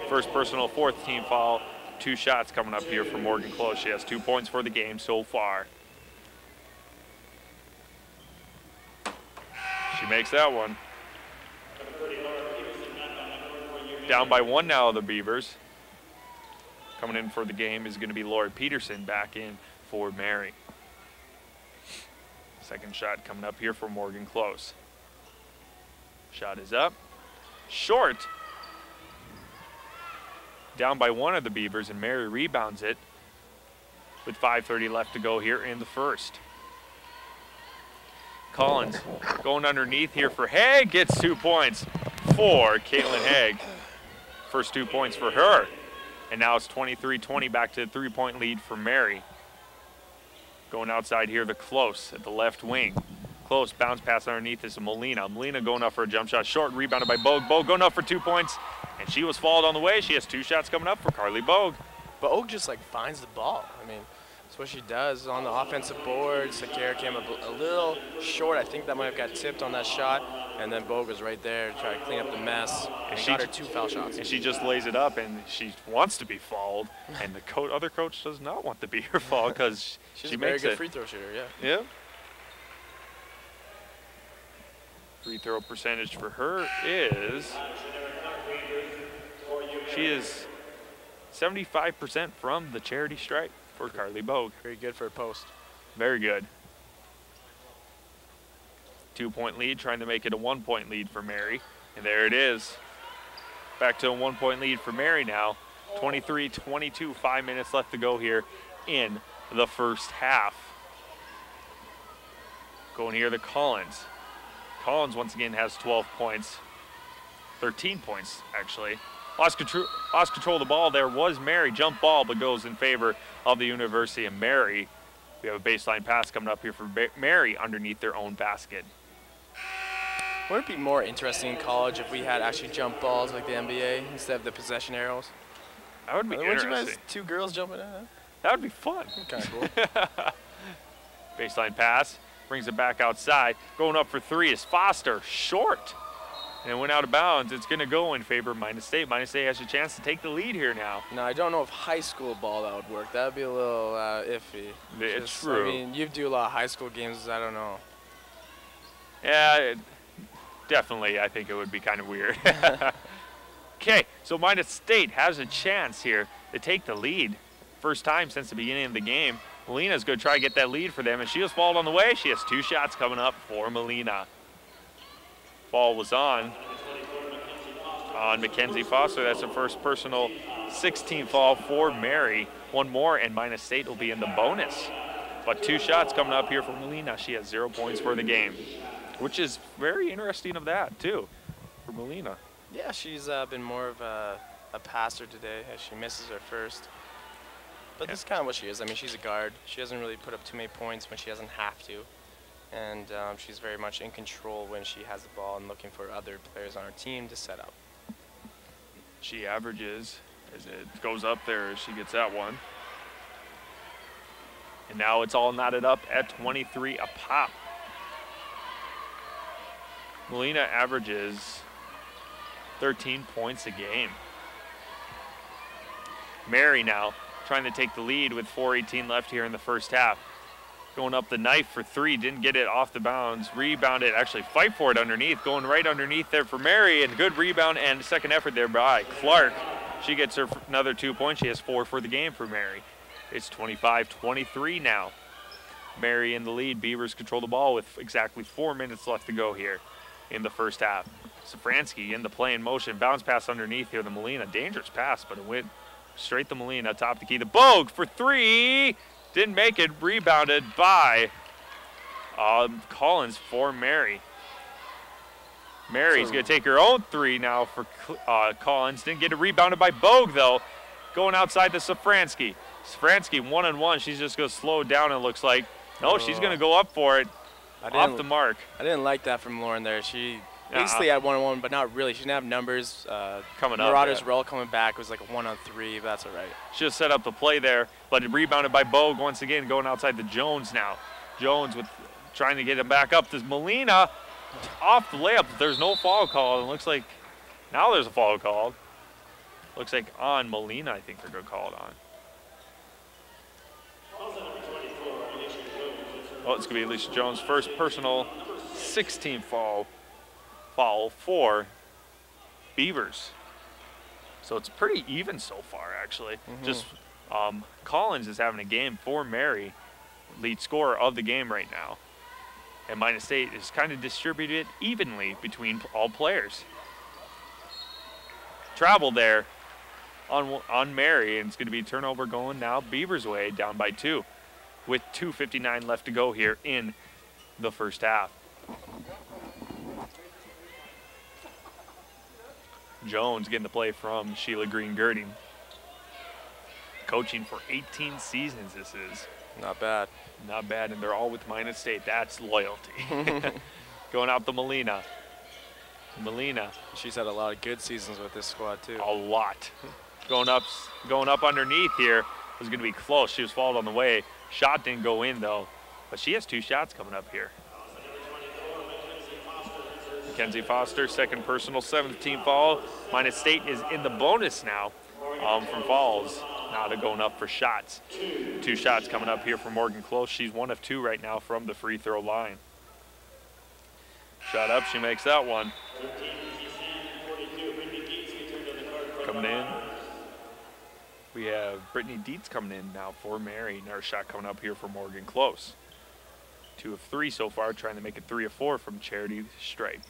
First personal, 4th team foul. 2 shots coming up here for Morgan Close. She has 2 points for the game so far. She makes that one. Down by 1 now, the Beavers. Coming in for the game is going to be Laura Peterson back in for Mary. Second shot coming up here for Morgan Close. Shot is up. Short. Down by 1 of the Beavers, and Mary rebounds it with 5:30 left to go here in the first. Collins going underneath here for Haig, gets 2 points for Caitlin Haig. First 2 points for her. And now it's 23-20, back to the 3-point lead for Mary. Going outside here to Close at the left wing. Close, bounce pass underneath is Molina. Molina going up for a jump shot, short, rebounded by Bogue. Bogue going up for 2 points, and she was fouled on the way. She has 2 shots coming up for Carly Bogue. Bogue just like finds the ball. I mean, that's what she does on the offensive board. Sakara came a little short. I think that might have got tipped on that shot, and then Bogue was right there to try to clean up the mess. And she got her 2 foul shots. And she just lays it up, and she wants to be fouled, and the other coach does not want to be her foul because she's she a very makes good it. free throw shooter, yeah. Yeah. Free throw percentage for her is, she is 75% from the charity stripe for Carly Bogue. Very good for a post. Very good. 2-point lead, trying to make it a 1-point lead for Mary. And there it is. Back to a 1-point lead for Mary now. 23-22, 5 minutes left to go here in the first half. Going here to Collins. Collins once again has 12 points. 13 points, actually. Lost control of the ball. There was Mary. Jump ball, but goes in favor of the University of Mary. We have a baseline pass coming up here for Mary underneath their own basket. Wouldn't it be more interesting in college if we had actually jump balls like the NBA instead of the possession arrows? That would be interesting. Wouldn't you guys, 2 girls jumping in? That would be fun. Kind of cool. Baseline pass. Brings it back outside. Going up for 3 is Foster. Short. And it went out of bounds. It's going to go in favor of Minot State. Minot State has a chance to take the lead here now. Now, I don't know if high school ball that would work. That would be a little iffy. It's true. I mean, you do a lot of high school games. I don't know. Yeah, definitely. I think it would be kind of weird. Okay, so Minot State has a chance here to take the lead. First time since the beginning of the game. Melina's going to try to get that lead for them, and she was fouled on the way. She has 2 shots coming up for Melina. Foul was on Mackenzie Foster. That's her first personal 16 foul for Mary. 1 more, and Minot State will be in the bonus. But 2 shots coming up here for Melina. She has 0 points for the game, which is very interesting of that, too, for Melina. Yeah, she's been more of a passer today as she misses her first. But this is kind of what she is. I mean, she's a guard. She doesn't really put up too many points when she doesn't have to. And she's very much in control when she has the ball and looking for other players on her team to set up. She averages, as it goes up there, as she gets that one. And now it's all knotted up at 23 a pop. Melina averages 13 points a game. Mary now trying to take the lead with 4:18 left here in the first half. Going up the knife for 3, didn't get it off the bounds. Rebounded, actually fight for it underneath. Going right underneath there for Mary, and good rebound and second effort there by Clark. She gets her another 2 points. She has 4 for the game for Mary. It's 25-23 now. Mary in the lead. Beavers control the ball with exactly 4 minutes left to go here in the first half. Safransky in the play in motion. Bounce pass underneath here. The Melina, dangerous pass, but it went straight to Melina. Top the key. The Bogue for 3. Didn't make it. Rebounded by Collins for Mary. Mary's going to take her own 3 now for Collins. Didn't get it rebounded by Bogue, though. Going outside to Safransky. Safransky 1-on-1. She's just going to slow it down, it looks like. No, she's going to go up for it. Off the mark. I didn't like that from Lauren there. She basically had 1-on-1, but not really. She didn't have numbers. Coming up. Marauders were all coming back. It was like a 1-on-3, but that's all right. She just set up the play there, but it rebounded by Bogue once again, going outside to Jones now. Jones with trying to get him back up to Melina. Off the layup. There's no foul call. It looks like now there's a foul called. Looks like on Melina, I think they're going to call it on. Oh, it's going to be Alicia Jones' first personal 16 foul for Beavers. So it's pretty even so far, actually. Just Collins is having a game for Mary, lead scorer of the game right now. And Minot State is kind of distributed evenly between all players. Travel there on Mary, and it's going to be turnover going now Beavers' way, down by 2. With 2:59 left to go here in the first half. Jones getting the play from Sheila Green-Girding. Coaching for 18 seasons, this is. Not bad. Not bad, and they're all with Minot State. That's loyalty. Going out to Melina. Melina. She's had a lot of good seasons with this squad, too. A lot. Going up underneath here. It was going to be close. She was fouled on the way. Shot didn't go in, though. But she has 2 shots coming up here. Mackenzie Foster, second personal, 7th team foul. Minot State is in the bonus now from fouls. Now they're going up for shots. 2 shots coming up here for Morgan Close. She's 1 of 2 right now from the free throw line. Shot up, she makes that one. Coming in. We have Brittany Dietz coming in now for Mary. Another shot coming up here for Morgan Close. 2 of 3 so far, trying to make it 3 of 4 from Charity Stripe.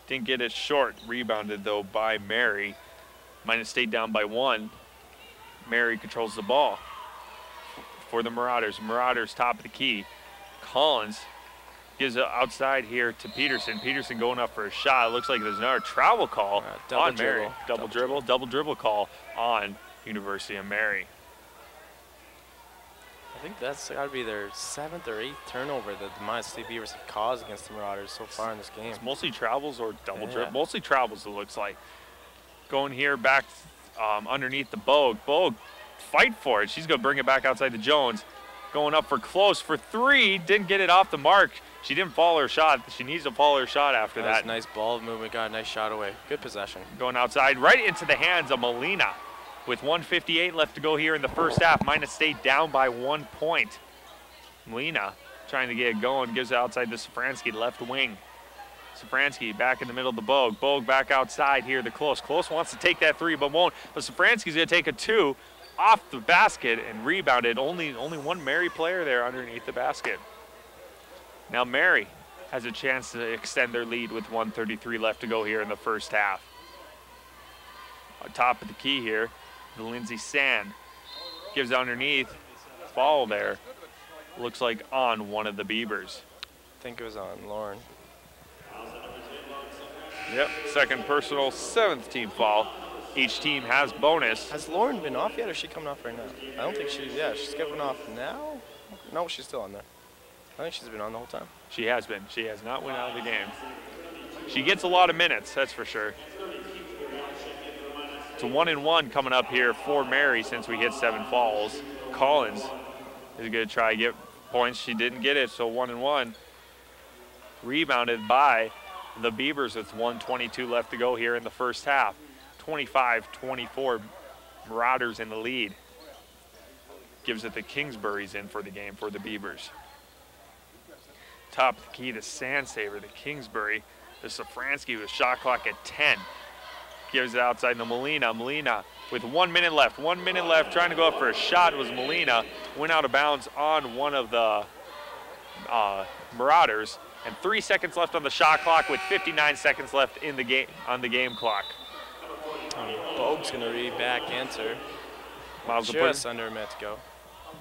Didn't get it short. Rebounded, though, by Mary. Minot State down by 1. Mary controls the ball for the Marauders. Marauders top of the key. Collins gives it outside here to Peterson. Peterson going up for a shot. It looks like there's another travel call on Mary. Double dribble call on University of Mary. I think that's got to be their 7th or 8th turnover that the Minot State Beavers have caused against the Marauders so far in this game. It's mostly travels or double dribble. Mostly travels, it looks like. Going here back underneath the Bogue. Bogue, fight for it. She's going to bring it back outside the Jones. Going up for close for 3. Didn't get it off the mark. She didn't follow her shot. She needs to follow her shot after that. Nice ball movement. Got a nice shot away. Good possession. Going outside right into the hands of Molina. With 1:58 left to go here in the first half. Minot State down by 1 point. Molina trying to get it going. Gives it outside to Safransky, left wing. Safransky back in the middle of the Bogue. Bogue back outside here, the Close. Close wants to take that 3 but won't. But Safransky's going to take a 2 off the basket and rebounded. Only one Mary player there underneath the basket. Now Mary has a chance to extend their lead with 1:33 left to go here in the first half. On top of the key here, the Lindsay Sand gives underneath. Foul there. Looks like on one of the Beavers. I think it was on Lauren. Yep, second personal, 7th team foul. Each team has bonus. Has Lauren been off yet, or is she coming off right now? I don't think she's coming off now. No, she's still on there. I think she's been on the whole time. She has been. She has not went out of the game. She gets a lot of minutes, that's for sure. It's a 1-and-1 coming up here for Mary since we hit 7 fouls. Collins is going to try to get points. She didn't get it, so 1-and-1. Rebounded by the Beavers with 1:22 left to go here in the first half. 25-24, Marauders in the lead. Gives it the Kingsburys in for the game for the Beavers. Top of the key to Sandsaver, the Kingsbury. The Safransky with shot clock at 10. Gives it outside to Molina. Molina with 1 minute left. 1 minute left, trying to go up for a shot. It was Molina. Went out of bounds on one of the Marauders. And 3 seconds left on the shot clock with 59 seconds left in the game on the game clock. Bogue's gonna read back answer. Just under a minute to go.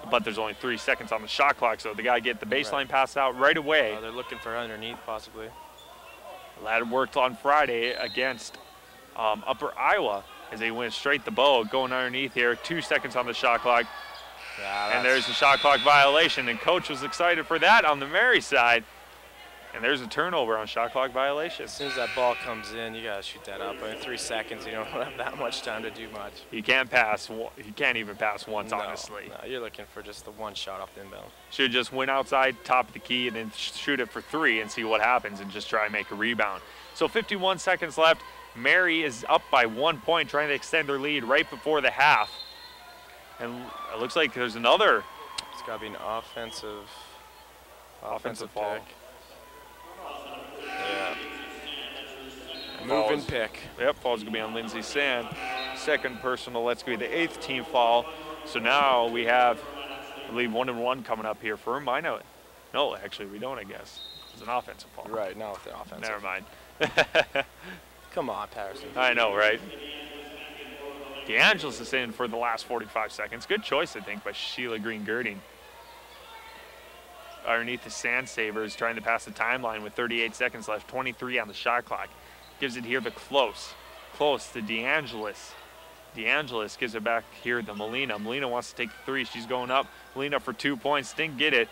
But there's only 3 seconds on the shot clock, so they gotta get the baseline pass out right away. They're looking for underneath possibly. Lad worked on Friday against Upper Iowa as they went straight to Bogue, going underneath here. 2 seconds on the shot clock. Yeah, and there's the shot clock violation, and coach was excited for that on the Mary side. And there's a turnover on shot clock violation. As soon as that ball comes in, you gotta shoot that up. In 3 seconds, you don't have that much time to do much. You can't pass. You can't even pass once, honestly. No, you're looking for just the 1 shot off the inbound. Should just went outside, top of the key, and then shoot it for 3 and see what happens and just try and make a rebound. So 51 seconds left. Mary is up by 1 point, trying to extend their lead right before the half. And it looks like there's another. It's gotta be an offensive fall. pick. Yeah. Moving pick. Yep, foul's going to be on Lindsay Sand. Second personal, that's going to be the 8th team foul. So now we have, I believe, 1-and-1 coming up here for Minot. No, actually, we don't, I guess. It's an offensive foul. Right, now with the offensive. Never mind. Come on, Patterson. I know, right? DeAngelis is in for the last 45 seconds. Good choice, I think, by Sheila Green-Girding. Underneath the Sandsavers, trying to pass the timeline with 38 seconds left, 23 on the shot clock. Gives it here to Close. Close to DeAngelis. DeAngelis gives it back here to Molina. Molina wants to take the 3. She's going up. Molina for 2 points. Didn't get it.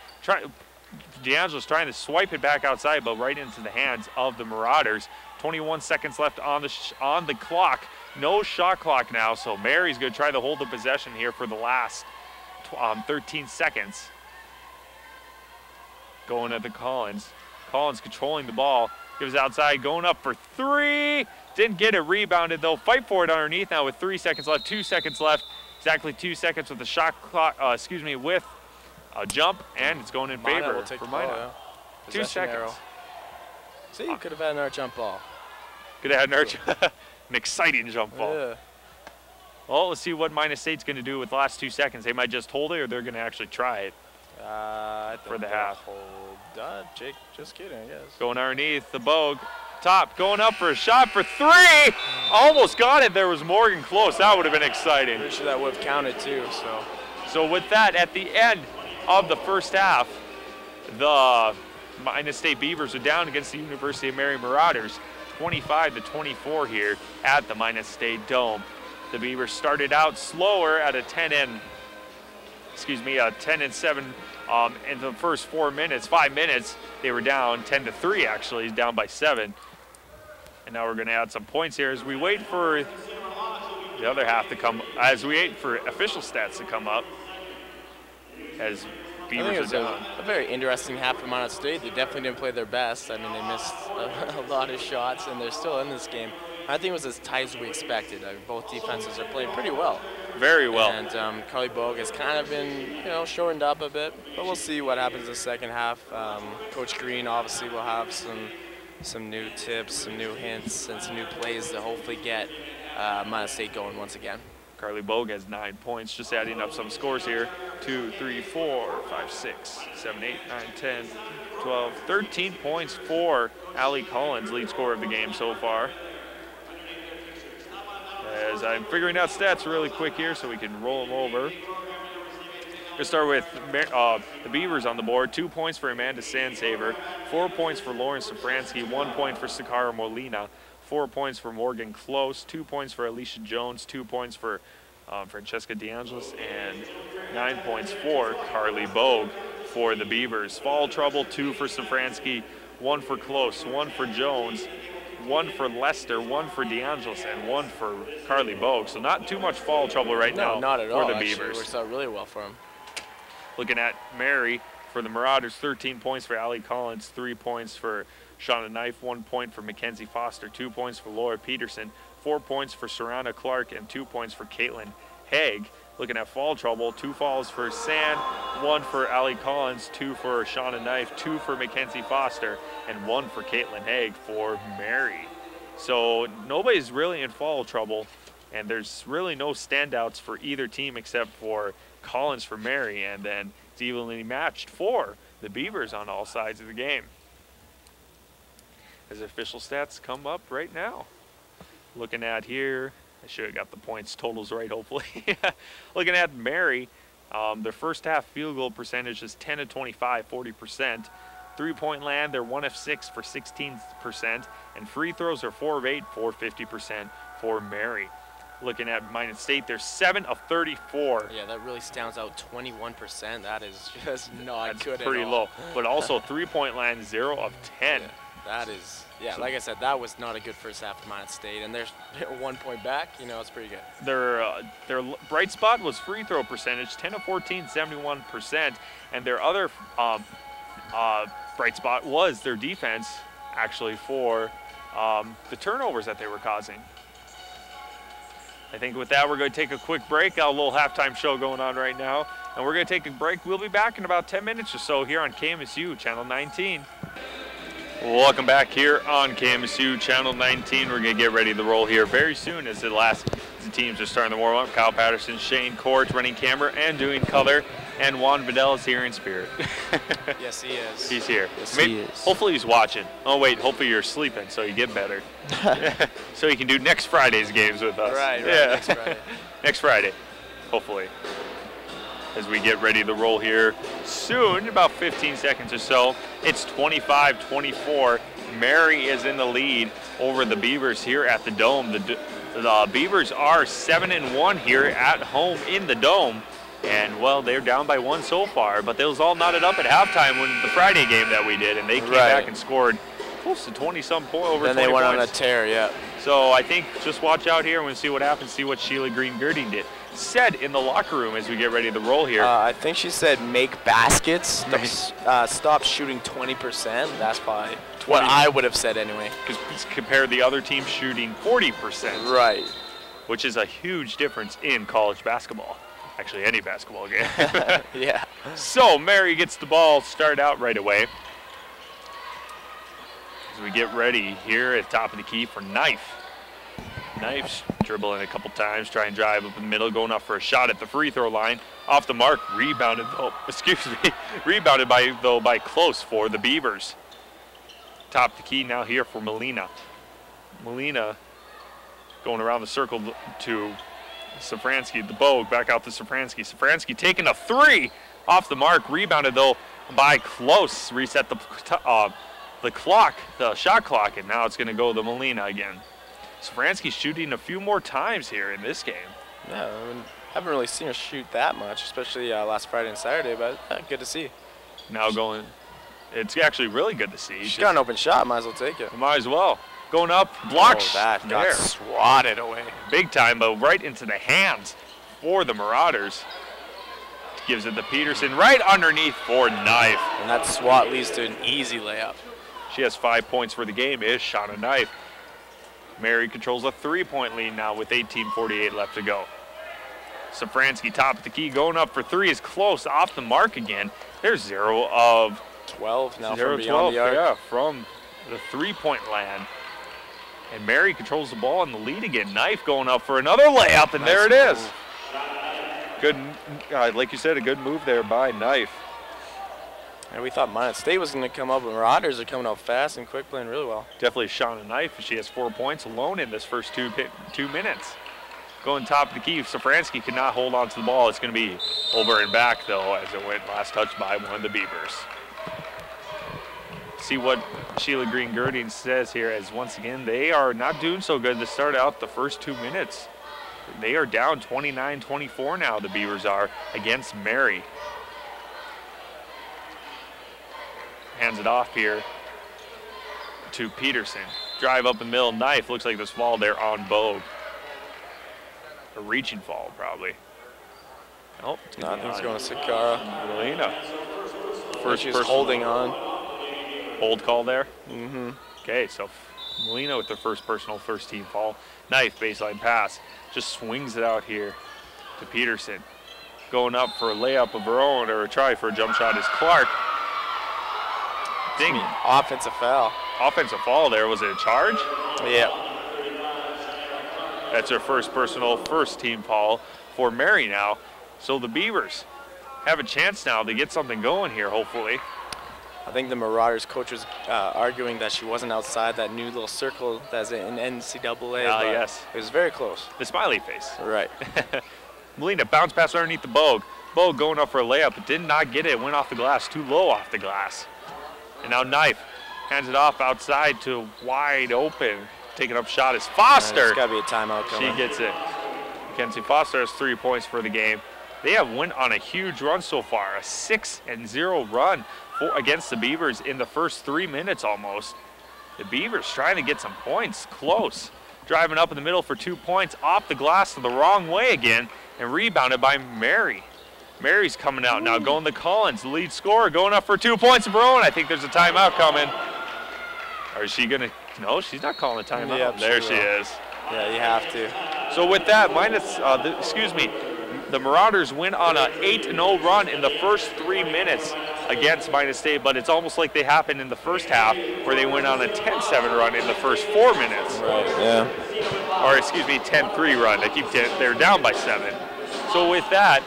DeAngelis trying to swipe it back outside, but right into the hands of the Marauders. 21 seconds left on the clock. No shot clock now, so Mary's going to try to hold the possession here for the last 13 seconds. Going at the Collins. Collins controlling the ball. Gives with going up for 3. Didn't get it. Rebounded, though. Fight for it underneath now with 3 seconds left. 2 seconds left. Exactly 2 seconds with the shot clock, with a jump, and it's going in favor for Minot. 2 seconds. Arrow. See, you could have had another jump ball. Could have had an exciting jump ball. Yeah. Well, let's see what Minot State's going to do with the last 2 seconds. They might just hold it, or they're going to actually try it. For the half. Hold Jake, just kidding, I guess. Going underneath the Bogue. Top, going up for a shot for 3. Almost got it. There was Morgan close. That would have been exciting. Pretty sure that would have counted too. So with that, at the end of the first half, the Minot State Beavers are down against the University of Mary Marauders, 25-24 here at the Minot State Dome. The Beavers started out slower at a 10-7 in the first 5 minutes, they were down 10-3 actually, down by 7. And now we're going to add some points here as we wait for the other half to come, as we wait for official stats to come up. As Beavers are down. A very interesting half for Minot State. They definitely didn't play their best. I mean, they missed a lot of shots, and they're still in this game. I think it was as tight as we expected. I mean, both defenses are playing pretty well. Very well. And Carly Bogue has kind of been, shortened up a bit, but we'll see what happens in the second half. Coach Green obviously will have some new tips, some new hints, and some new plays to hopefully get Minot State going once again. Carly Bogue has 9 points, just adding up some scores here. 2, 3, 4, 5, 6, 7, 8, 9, 10, 12, 13 points for Allie Collins, lead scorer of the game so far. As I'm figuring out stats really quick here so we can roll them over. We'll start with the Beavers on the board. 2 points for Amanda Sandsaver, 4 points for Lauren Safransky, 1 point for Sakara Molina, 4 points for Morgan Close, 2 points for Alicia Jones, 2 points for Francesca DeAngelis, and 9 points for Carly Bogue for the Beavers. Foul trouble, 2 for Safransky, 1 for Close, 1 for Jones, 1 for Lester, 1 for DeAngelis, and 1 for Carly Bogue. So not too much foul trouble right now not at for all, the actually. Beavers. It works out really well for them. Looking at Mary for the Marauders, 13 points for Allie Collins, 3 points for Shauna Knife, 1 point for Mackenzie Foster, 2 points for Laura Peterson, 4 points for Sarana Clark, and 2 points for Caitlin Haig. Looking at foul trouble, 2 fouls for Sand, 1 for Allie Collins, 2 for Shauna Knife, 2 for Mackenzie Foster, and 1 for Caitlin Haig for Mary. So nobody's really in foul trouble, and there's really no standouts for either team except for Collins for Mary, and then it's evenly matched for the Beavers on all sides of the game. As official stats come up right now. Looking at here, I should have got the points totals right, hopefully. Looking at Mary, their first half field goal percentage is 10 of 25, 40%. 3-point land, they're 1 of 6 for 16%, and free throws are 4 of 8 for 50% for Mary. Looking at Minot State, they're 7 of 34. Yeah, that really stands out, 21%. That is just not good at all. Pretty low. But also 3-point land, 0 of 10. Yeah, that is, like I said, that was not a good first half for Minot State, and they're 1 point back. It's pretty good. Their bright spot was free throw percentage, 10 of 14, 71%, and their other bright spot was their defense, actually, for the turnovers that they were causing. I think with that, we're going to take a quick break. Got a little halftime show going on right now, and we're going to take a break. We'll be back in about 10 minutes or so here on KMSU Channel 19. Welcome back here on KMSU Channel 19. We're going to get ready to roll here very soon as the teams are starting to warm up. Kyle Patterson, Shayne Court running camera and doing color, and Juan Vidal is here in spirit. Yes, he is. He's here. Yes, he is. Hopefully he's watching. Oh, wait, hopefully you're sleeping so you get better. So you can do next Friday's games with us. Right, yeah. Next Friday. Next Friday, hopefully. As we get ready to roll here soon, about 15 seconds or so. It's 25-24. Mary is in the lead over the Beavers here at the Dome. The Beavers are 7-1 here at home in the Dome. And, well, they're down by 1 so far, but they was all knotted up at halftime when the Friday game that we did, and they came back and scored close to 20-some points, over 20 points. Then they went on a tear, yeah. So I think just watch out here and we'll see what happens, see what Sheila Green-Girding said in the locker room as we get ready to roll here. I think she said make baskets, stop shooting 20%. That's probably what I would have said anyway. Because compare the other team shooting 40%. Right. Which is a huge difference in college basketball. Actually, any basketball game. Yeah. So Mary gets the ball started out right away. As we get ready here at the top of the key for Knife. Knife dribbling a couple times, try and drive up the middle, going up for a shot at the free throw line. Off the mark, rebounded by Close for the Beavers. Top the key now here for Molina. Molina going around the circle to Safransky, the Bogue, back out to Safransky. Safransky taking a three off the mark, rebounded though by Close. Reset the clock, the shot clock, and now it's going to go to Molina again. Safransky shooting a few more times here in this game. Yeah, I haven't really seen her shoot that much, especially last Friday and Saturday, but good to see. Now going, it's actually really good to see. She's got an open shot, might as well take it. Might as well. Going up, blocked. Oh, that got swatted away. Big time, but right into the hands for the Marauders. Gives it to Peterson, right underneath for Knife. And that swat leads to an easy layup. She has 5 points for the game, is Shauna Knife. Mary controls a 3-point lead now with 18:48 left to go. Safransky, top of the key, going up for three, is Close, off the mark again. There's 0 of 12 now 0 from beyond the arc. Yeah, from the 3-point land. And Mary controls the ball in the lead again. Knife going up for another layup, and there it is. Good, like you said, a good move there by Knife. And we thought Minot State was going to come up, but Marauders are coming up fast and quick, playing really well. Definitely Shauna Knife. She has 4 points alone in this first 2 minutes. Going top of the key, Safransky cannot hold on to the ball. It's going to be over and back, though, as it went last touch by one of the Beavers. See what Sheila Green-Girding says here, as once again, they are not doing so good to start out the first 2 minutes. They are down 29-24 now, the Beavers are, against Mary. Hands it off here to Peterson. Drive up the middle, Knife. Looks like this fall there on Bogue. A reaching fall, probably. Oh, nothing's going to Sakara. Molina. First, she's holding on. Hold call there? Mm-hmm. Okay, so Molina with the first personal first-team fall. Knife, baseline pass. Just swings it out here to Peterson. Going up for a layup of her own, or a try for a jump shot is Clark. Ding. Offensive foul. Offensive foul there. Was it a charge? Yeah. That's her first personal first-team foul for Mary now. So the Beavers have a chance now to get something going here, hopefully. I think the Marauders coach was arguing that she wasn't outside that new little circle that's in NCAA. Ah, yes. It was very close. The smiley face. Right. Molina bounce pass underneath the Bogue. Bogue going up for a layup, but did not get it. Went off the glass, too low off the glass. And now Knife hands it off outside to wide open. Taking up shot is Foster. There's got to be a timeout coming. She gets it. Mackenzie Foster has 3 points for the game. They have went on a huge run so far, a 6-0 run against the Beavers in the first 3 minutes almost. The Beavers trying to get some points, Close. Driving up in the middle for 2 points, off the glass to the wrong way again, and rebounded by Mary. Mary's coming out now, going to Collins, the lead scorer, going up for 2 points of her own. I think there's a timeout coming. Or is she going to? No, she's not calling a timeout. Yeah, there she is. Yeah, you have to. So with that, the Marauders win on an 8-0 run in the first 3 minutes against Minot State, but it's almost like they happened in the first half where they went on a 10-7 run in the first 4 minutes. Right, yeah. Or excuse me, 10-3 run. They're down by 7. So with that,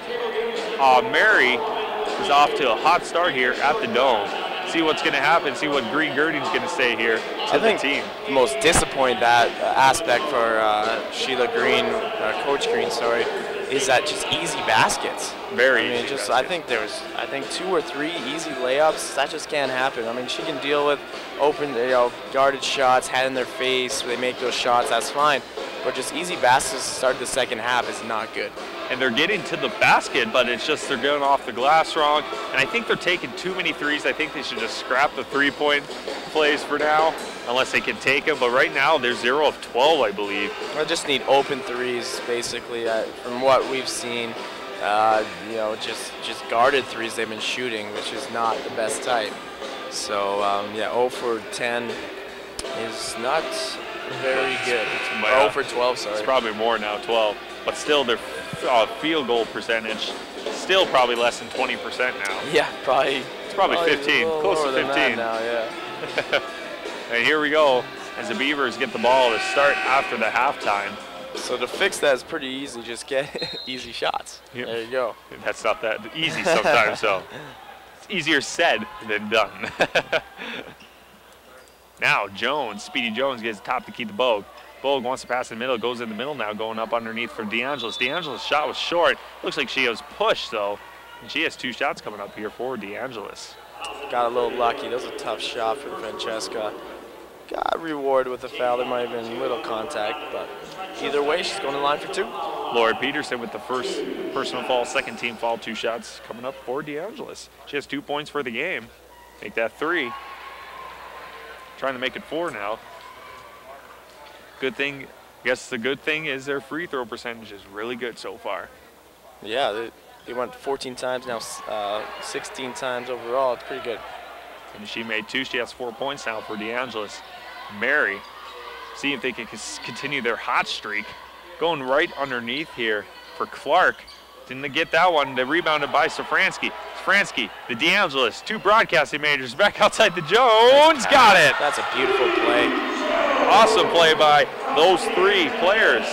Mary is off to a hot start here at the Dome. See what's going to happen, see what Green-Girding's going to say here to the team. The most disappointing aspect for Sheila Green, Coach Green, sorry, is that just easy baskets. Very easy baskets. I think there's 2 or 3 easy layups. That just can't happen. I mean, she can deal with open, guarded shots, head in their face. They make those shots, that's fine. But just easy baskets to start the second half is not good. And they're getting to the basket, but it's just they're going off the glass wrong. And I think they're taking too many threes. I think they should just scrap the three-point plays for now, unless they can take them. But right now, they're 0 of 12, I believe. I just need open threes, basically, from what we've seen. Just guarded threes they've been shooting, which is not the best type. So, 0 for 10 is not very good. 0 for 12, sorry. It's probably more now, 12. But still, their field goal percentage still probably less than 20% now. Yeah, probably. It's probably 15, close to 15. Now, yeah. And here we go as the Beavers get the ball to start after the halftime. So to fix that is pretty easy. Just get easy shots. Yep. There you go. That's not that easy sometimes, so it's easier said than done. Now Jones, Speedy Jones gets top to keep the Bogue. Bogue wants to pass in the middle, goes in the middle now, going up underneath for DeAngelis. DeAngelis' shot was short. Looks like she was pushed though. And she has 2 shots coming up here for DeAngelis. Got a little lucky. That was a tough shot for Francesca. Got rewarded with a foul. There might have been little contact, but either way, she's going to line for 2. Laura Peterson with the first personal foul, second team foul, 2 shots coming up for DeAngelis. She has 2 points for the game. Make that 3. Trying to make it 4 now. Good thing, I guess the good thing is their free throw percentage is really good so far. Yeah, they went 14 times, now 16 times overall. It's pretty good. And she made 2. She has 4 points now for DeAngelis. Mary, see if they can continue their hot streak. Going right underneath here for Clark. Didn't get that one. They rebounded by Safransky. Safransky, the DeAngelis, 2 broadcasting majors back outside the Jones. Got it. That's a beautiful play. Awesome play by those 3 players.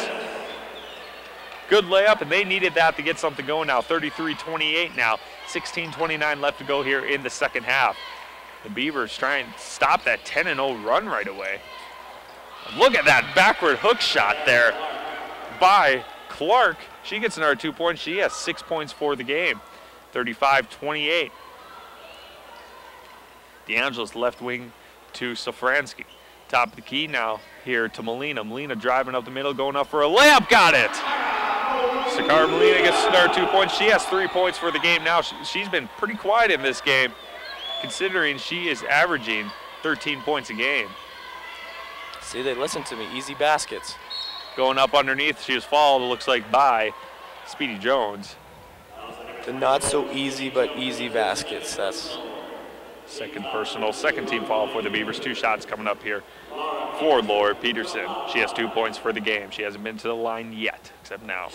Good layup, and they needed that to get something going now. 33-28 now. 16:29 left to go here in the second half. The Beavers trying to stop that 10-0 run right away. Look at that backward hook shot there by Clark. She gets another 2 points. She has 6 points for the game. 35-28. DeAngelis left wing to Safransky. Top of the key now here to Molina. Molina driving up the middle, going up for a layup. Got it. Sakara Molina gets another 2 points. She has 3 points for the game now. She's been pretty quiet in this game, considering she is averaging 13 points a game. See, they listen to me. Easy baskets. Going up underneath, she was fouled, it looks like, by Speedy Jones. The not so easy but easy baskets. That's second personal, second team foul for the Beavers. 2 shots coming up here for Laura Peterson. She has 2 points for the game. She hasn't been to the line yet, except now.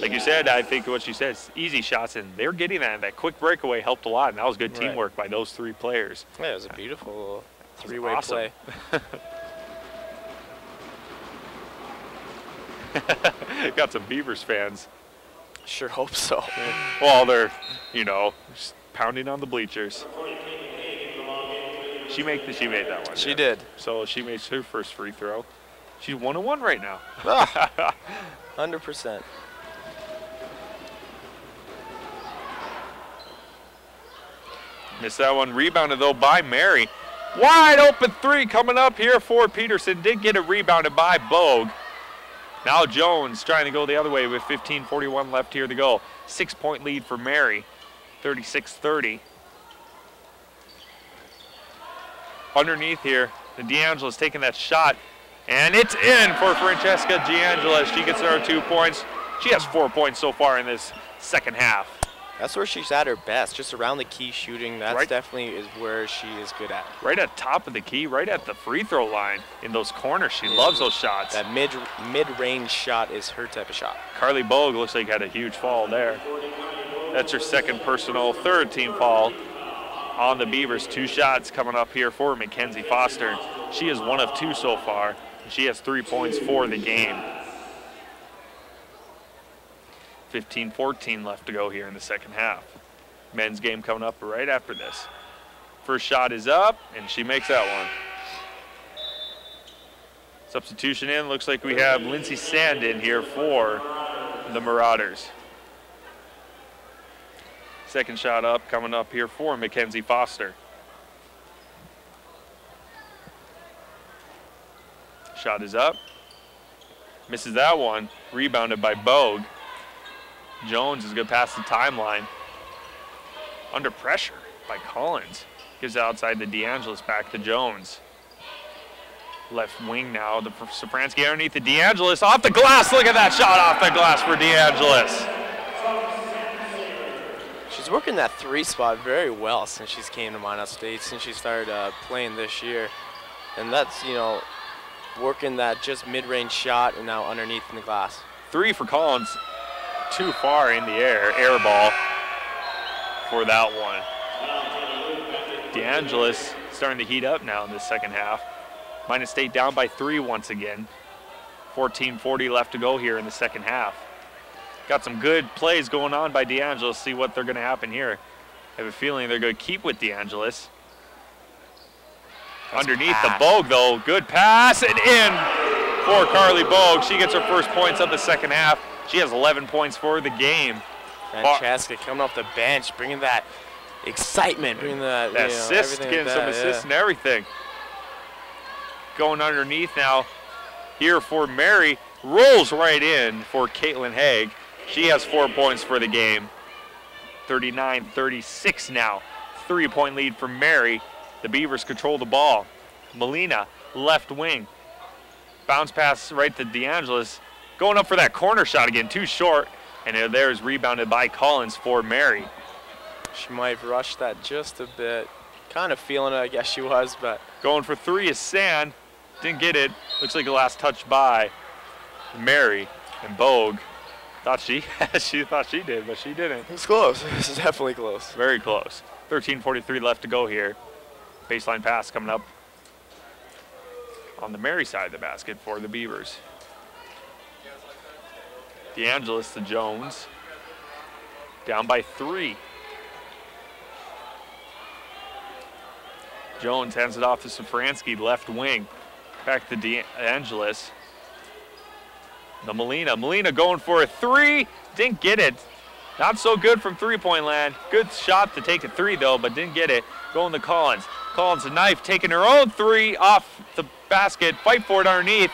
Like you said, I think what she said is easy shots, and they're getting that. That quick breakaway helped a lot, and that was good teamwork by those 3 players. Yeah, it was a beautiful 3-way play. Got some Beavers fans. Sure hope so. Well, they're, you know, just pounding on the bleachers. She made that one. She did. So she made her first free throw. She's 1-1 right now. 100%. Missed that one. Rebounded, though, by Mary. Wide open 3 coming up here for Peterson. Did get it rebounded by Bogue. Now Jones trying to go the other way with 15:41 left here to go. 6-point lead for Mary, 36-30. Underneath here, the DeAngelis taking that shot, and it's in for Francesca DeAngelis. She gets her 2 points. She has 4 points so far in this second half. That's where she's at her best, just around the key shooting. That's definitely is where she is good at. Right at top of the key, right at the free throw line in those corners. She loves those shots. That mid-range shot is her type of shot. Carly Bogue looks like had a huge fall there. That's her second personal, third team foul on the Beavers. 2 shots coming up here for Mackenzie Foster. She is 1 of 2 so far. She has 3 points for the game. 15-14 left to go here in the second half. Men's game coming up right after this. First shot is up, and she makes that one. Substitution in, looks like we have Lindsay Sand in here for the Marauders. Second shot up, coming up here for Mackenzie Foster. Shot is up. Misses that one, rebounded by Bogue. Jones is going to pass the timeline. Under pressure by Collins. Gives it outside the DeAngelis, back to Jones. Left wing now, the Safransky underneath the DeAngelis. Off the glass, look at that shot off the glass for DeAngelis. She's working that 3 spot very well since she's came to Minot State, since she started playing this year. And that's, you know, working that just mid-range shot and now underneath in the glass. 3 for Collins. Too far in the air ball for that one. DeAngelis starting to heat up now in this second half. Minot State down by 3 once again. 14:40 left to go here in the second half. Got some good plays going on by DeAngelis. See what they're going to happen here. I have a feeling they're going to keep with DeAngelis. Underneath the Bogue, though. Good pass and in for Carly Bogue. She gets her first points of the second half. She has 11 points for the game. Francesca coming off the bench, bringing that excitement, bringing that assist, getting some assists and everything. Going underneath now here for Mary. Rolls right in for Caitlin Haig. She has 4 points for the game. 39-36 now. 3-point lead for Mary. The Beavers control the ball. Molina, left wing. Bounce pass right to DeAngelis. Going up for that corner shot again, too short. And there's rebounded by Collins for Mary. She might have rushed that just a bit. Kind of feeling it, I guess she was, but. Going for three is Sand. Didn't get it. Looks like the last touch by Mary. And Bogue thought she thought she did, but she didn't. It's close. This is definitely close. Very close. 13:43 left to go here. Baseline pass coming up on the Mary side of the basket for the Beavers. DeAngelis to Jones. Down by 3. Jones hands it off to Safransky, left wing. Back to DeAngelis. The Molina going for a 3. Didn't get it. Not so good from three-point land. Good shot to take a 3, though, but didn't get it. Going to Collins. Collins a knife, taking her own 3 off the basket. Fight for it underneath.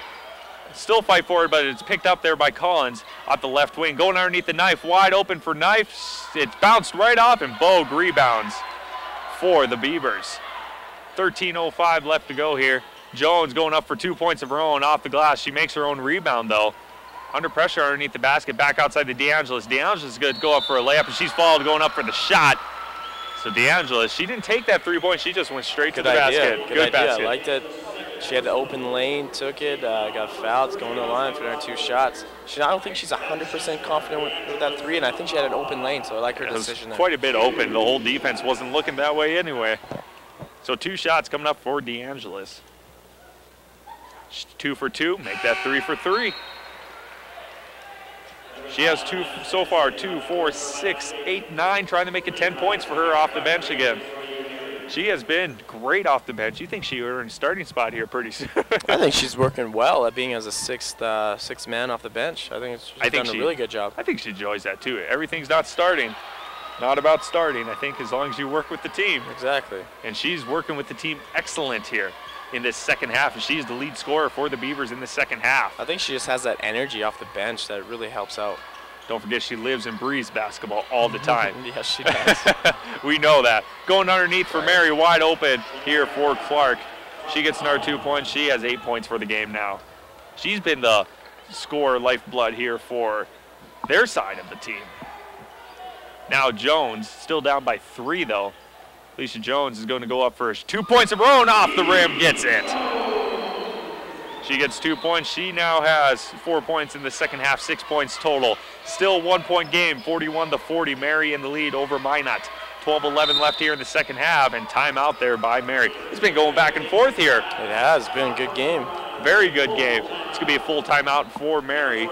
Still fight for it, but it's picked up there by Collins off the left wing. Going underneath the knife, wide open for knife. It bounced right off, and Bogue rebounds for the Beavers. 13:05 left to go here. Jones going up for 2 points of her own off the glass. She makes her own rebound, though. Under pressure underneath the basket, back outside to DeAngelis. DeAngelis is good to go up for a layup, and she's fouled going up for the shot. So DeAngelis, she didn't take that 3-point. She just went straight to the basket. Good idea. Basket. I liked it. She had the open lane, took it, got fouled, going to the line for her 2 shots. I don't think she's 100% confident with that 3, and I think she had an open lane, so I like her decision there. Quite a bit open. The whole defense wasn't looking that way anyway. So 2 shots coming up for DeAngelis. 2 for 2, make that 3 for 3. She has 2 so far, 2, 4, 6, 8, 9, trying to make it 10 points for her off the bench again. She has been great off the bench. You think she earned a starting spot here pretty soon? I think she's working well at being as a sixth man off the bench. I think she's done a really good job. I think she enjoys that too. Everything's not about starting. I think as long as you work with the team. Exactly. And she's working with the team excellent here in this second half, and she's the lead scorer for the Beavers in the second half. I think she just has that energy off the bench that really helps out. Don't forget she lives and breathes basketball all the time. Yes, she does. We know that. Going underneath for Mary, wide open here for Clark. She gets another 2 points. She has 8 points for the game now. She's been the scorer lifeblood here for their side of the team. Now Jones, still down by 3 though. Alicia Jones is going to go up first. 2 points of her own, off the rim, gets it. She gets 2 points. She now has 4 points in the second half, 6 points total. Still 1-point game, 41-40. Mary in the lead over Minot. 12-11 left here in the second half, and timeout there by Mary. It's been going back and forth here. It has been a good game. Very good game. It's going to be a full timeout for Mary.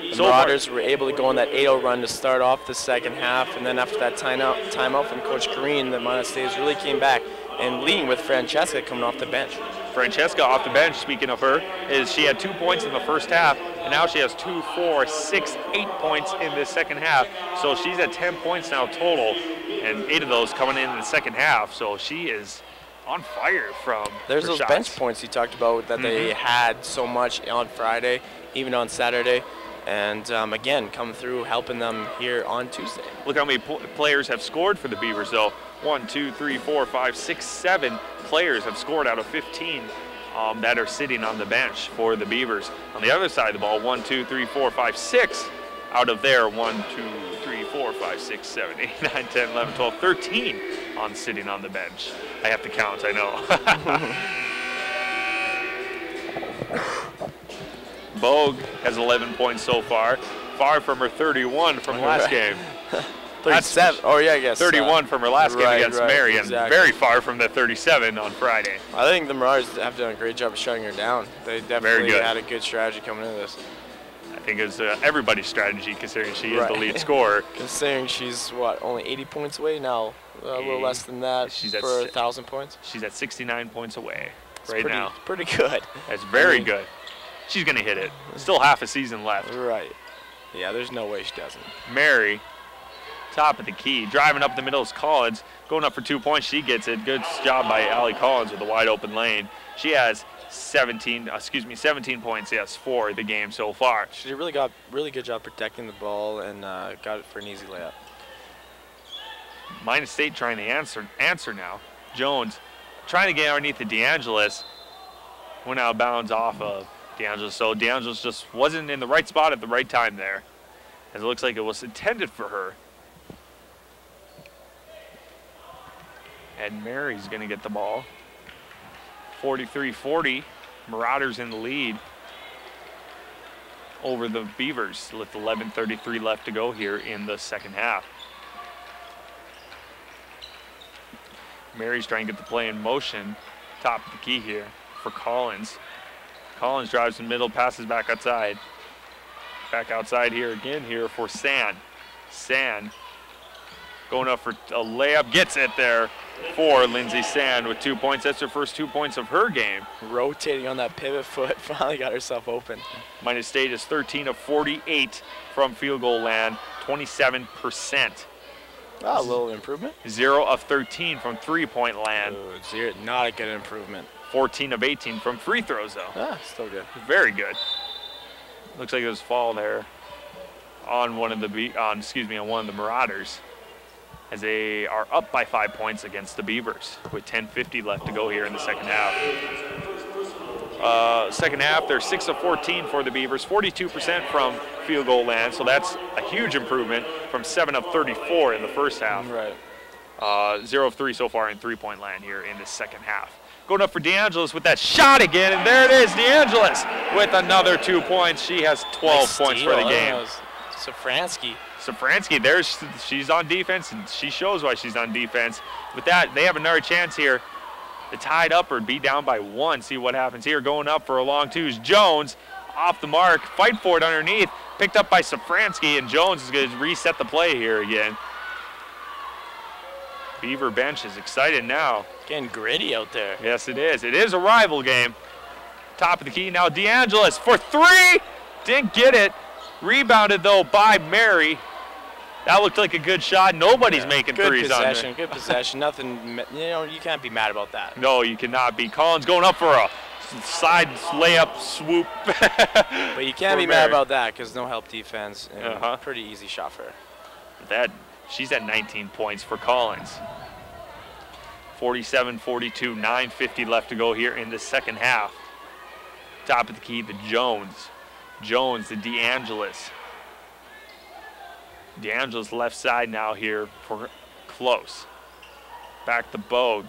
The Marauders were able to go on that 8-0 run to start off the second half, and then after that timeout from Coach Green, the Minot State really came back and leading with Francesca coming off the bench. Francesca off the bench, speaking of her, is she had 2 points in the first half, and now she has 2, 4, 6, 8 points in the second half. So she's at 10 points now total, and 8 of those coming in the second half. So she is on fire from There's those shots. Bench points you talked about that they had so much on Friday, even on Saturday. And again, coming through, helping them here on Tuesday. Look how many players have scored for the Beavers, though. 1, 2, 3, 4, 5, 6, 7 players have scored out of 15 that are sitting on the bench for the Beavers. On the other side of the ball, 1, 2, 3, 4, 5, 6 out of there. 1, 2, 3, 4, 5, 6, 7, 8, 9, 10, 11, 12, 13 on sitting on the bench. I have to count, I know. Bogue has 11 points so far, far from her 31 from last game. 37. Oh, yeah, I guess. 31 from her last game against Mary, exactly. and very far from the 37 on Friday. I think the Marauders have done a great job of shutting her down. They definitely had a good strategy coming into this. I think it was everybody's strategy, considering she is the lead scorer. Considering she's, what, only 80 points away now? A little less than that for 1,000 points? She's at 69 points away now. Pretty good. That's very good. She's going to hit it. Still half a season left. Right. Yeah, there's no way she doesn't. Mary, top of the key, driving up the middle is Collins, going up for 2 points. She gets it. Good job by Allie Collins with a wide open lane. She has 17 points, for the game so far. She really good job protecting the ball and got it for an easy layup. Minot State trying to answer now. Jones trying to get underneath the DeAngelis. Went out of bounds off of DeAngelis. So DeAngelis just wasn't in the right spot at the right time there, as it looks like it was intended for her. And Mary's going to get the ball. 43-40. Marauders in the lead over the Beavers with 11:33 left to go here in the second half. Mary's trying to get the play in motion. Top of the key here for Collins. Collins drives in the middle, passes back outside. Back outside here again here for Sand. Sand going up for a layup, gets it there for Lindsay Sand with 2 points. That's her first 2 points of her game. Rotating on that pivot foot, finally got herself open. Minot State is 13 of 48 from field goal land, 27%. Oh, a little improvement. 0 of 13 from three-point land. Ooh, not a good improvement. 14 of 18 from free throws, though. Still good. Very good. Looks like there was a fall there on one of the Marauders, as they are up by 5 points against the Beavers with 10:50 left to go here in the second half. Second half, they're 6 of 14 for the Beavers, 42% from field goal land, so that's a huge improvement from 7 of 34 in the first half. Right. 0 of 3 so far in three-point land here in the second half. Going up for DeAngelis with that shot again, and there it is, DeAngelis with another 2 points. She has 12 points for the game. Safransky, she's on defense, and she shows why she's on defense. With that, they have another chance here to tie it up or be down by 1. See what happens here. Going up for a long twos. Jones off the mark, fight for it underneath, picked up by Safransky, and Jones is going to reset the play here again. Beaver bench is excited now. Getting gritty out there. Yes, it is. It is a rival game. Top of the key now, DeAngelis for 3. Didn't get it. Rebounded, though, by Mary. That looked like a good shot. Nobody's making threes on there. Good possession. Nothing, you can't be mad about that. No, you cannot be. Collins going up for a side layup swoop. But you can't be mad about that because no help defense. Pretty easy shot for her. She's at 19 points for Collins. 47-42, 9:50 left to go here in the second half. Top of the key, the Jones. Jones, the DeAngelis. DeAngelis left side now here for Close. Back to Bogue.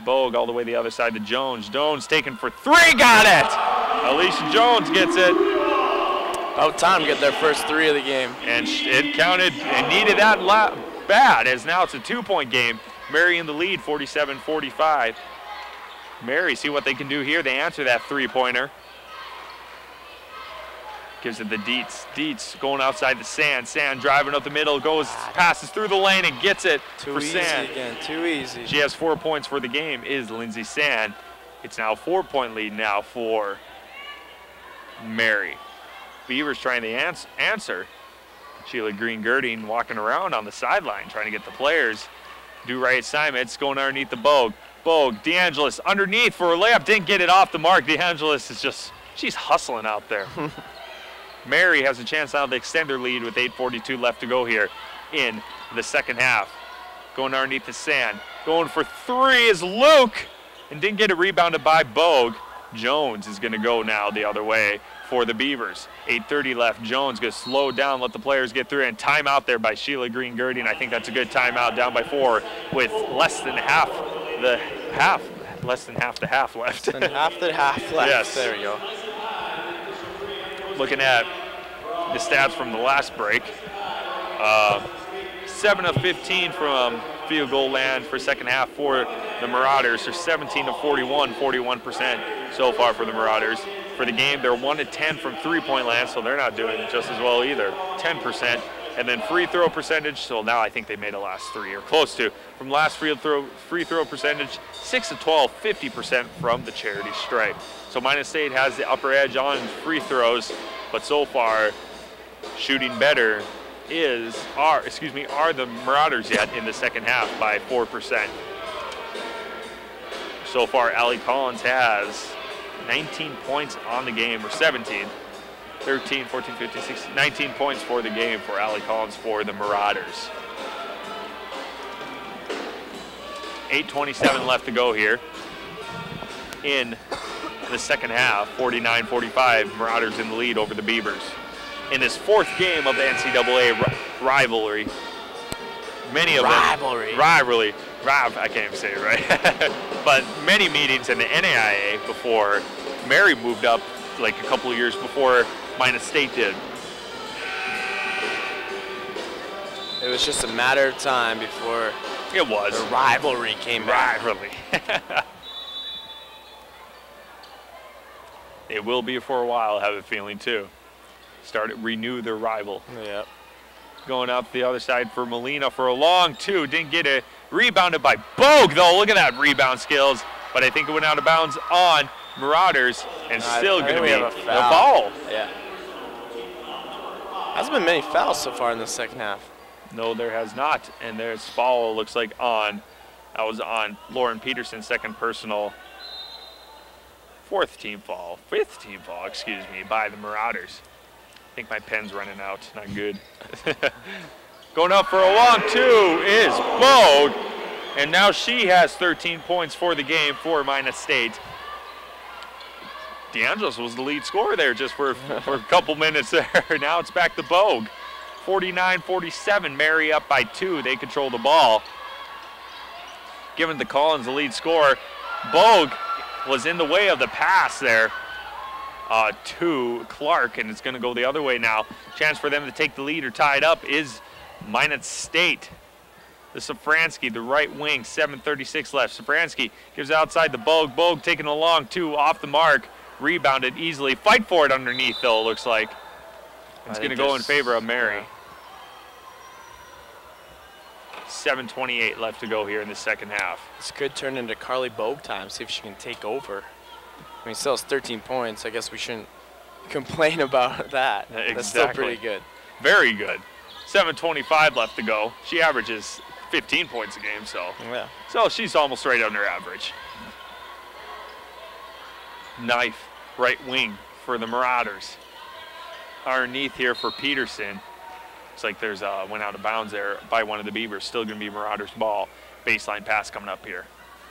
Bogue all the way the other side to Jones. Jones taken for 3, got it! Alicia Jones gets it. About time to get their first 3 of the game. And it counted and needed that bad, as now it's a 2-point game. Mary in the lead, 47-45. Mary, see what they can do here. They answer that 3-pointer. Gives it the Dietz. Dietz going outside the Sand. Sand driving up the middle, passes through the lane and gets it for Sand. Too easy. She has 4 points for the game, is Lindsay Sand. It's now a 4-point lead now for Mary. Beavers trying to answer. Sheila Green-Girding walking around on the sideline trying to get the players. Do right assignments, going underneath the Bogue. Bogue, DeAngelis underneath for a layup. Didn't get it off the mark. DeAngelis is she's hustling out there. Mary has a chance now to extend their lead with 8:42 left to go here in the second half. Going underneath the Sand. Going for 3 is Luke, and didn't get it rebounded by Bogue. Jones is going to go now the other way for the Beavers. 8:30 left. Jones going to slow down, let the players get through, and timeout there by Sheila Green-Girding. I think that's a good timeout, down by 4 with less than half the half left. Less than half the half left. Yes. There we go. Looking at the stats from the last break, 7 of 15 from field goal land for second half for the Marauders. They're 17 of 41, 41% so far for the Marauders. For the game, they're 1 of 10 from three-point land, so they're not doing just as well either, 10%. And then free throw percentage, so now I think they made a last three, or close to. From last free throw percentage, 6 of 12, 50% from the charity stripe. So Minot State has the upper edge on free throws, but so far, shooting better are the Marauders yet in the second half by 4%. So far, Allie Collins has 19 points on the game, or 17. 13, 14, 15, 16, 19 points for the game for Allie Collins for the Marauders. 8:27 left to go here in the second half. 49-45, Marauders in the lead over the Beavers. In this fourth game of the NCAA rivalry, many of I can't even say it right, but many meetings in the NAIA before Mary moved up like a couple of years before Minot State did. It was just a matter of time before it was the rivalry came back. It will be for a while, I have a feeling too. Renew their rival. Yep. Going out the other side for Molina for a long two. Didn't get it. Rebounded by Bogue though. Look at that rebound skills. But I think it went out of bounds on Marauders, and still going to be a foul. Yeah. Hasn't been many fouls so far in the second half. No, there has not. And there's foul, looks like that was on Lauren Peterson, second personal. Fifth team foul, excuse me, by the Marauders. I think my pen's running out, not good. Going up for a long two is Bogue. And now she has 13 points for the game for Minot State. DeAngelis was the lead scorer there just for a couple minutes there. Now it's back to Bogue. 49-47, Mary up by 2. They control the ball. Giving to Collins the lead scorer. Bogue was in the way of the pass there to Clark, and it's going to go the other way now. Chance for them to take the lead or tie it up is Minot State. The Safransky, the right wing, 7:36 left. Safransky gives outside the Bogue. Bogue taking a long two off the mark. Rebounded easily. Fight for it underneath, though, it looks like. It's going to go in favor of Mary. Yeah. 7:28 left to go here in the second half. This could turn into Carly Bogue time, see if she can take over. I mean, still has 13 points. I guess we shouldn't complain about that. Exactly. That's still pretty good. Very good. 7:25 left to go. She averages 15 points a game, so she's almost right under average. Knife, right wing for the Marauders. Underneath here for Peterson. Looks like there's went out of bounds there by one of the Beavers. Still going to be Marauders ball. Baseline pass coming up here.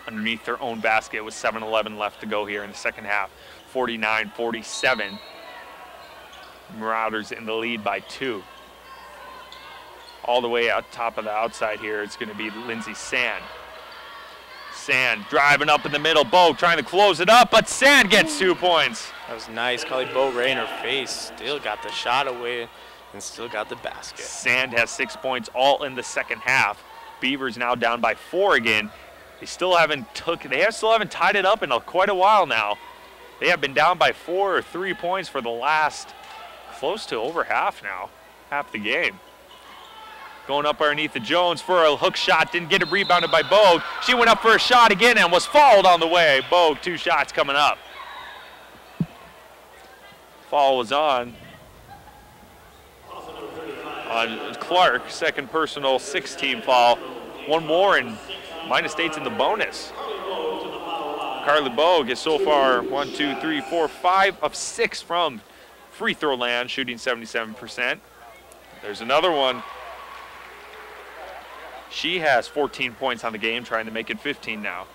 Underneath their own basket with 7:11 left to go here in the second half. 49-47. Marauders in the lead by 2. All the way out top of the outside here, it's going to be Lindsay Sand. Sand driving up in the middle. Bogue trying to close it up, but Sand gets 2 points. That was nice. Carly Bogue right in her face. Still got the shot away and still got the basket. Sand has 6 points all in the second half. Beavers now down by 4 again. They still haven't tied it up in quite a while now. They have been down by 4 or 3 points for the last close to over half now, half the game. Going up underneath the Jones for a hook shot. Didn't get it, rebounded by Bogue. She went up for a shot again and was fouled on the way. Bogue, 2 shots coming up. Foul was on Clark. Second personal, 6-team foul. One more and Minot State's in the bonus. Carly Bogue is so far 1, 2, 3, 4, 5 of 6 from free throw land, shooting 77%. There's another one. She has 14 points on the game, trying to make it 15 now.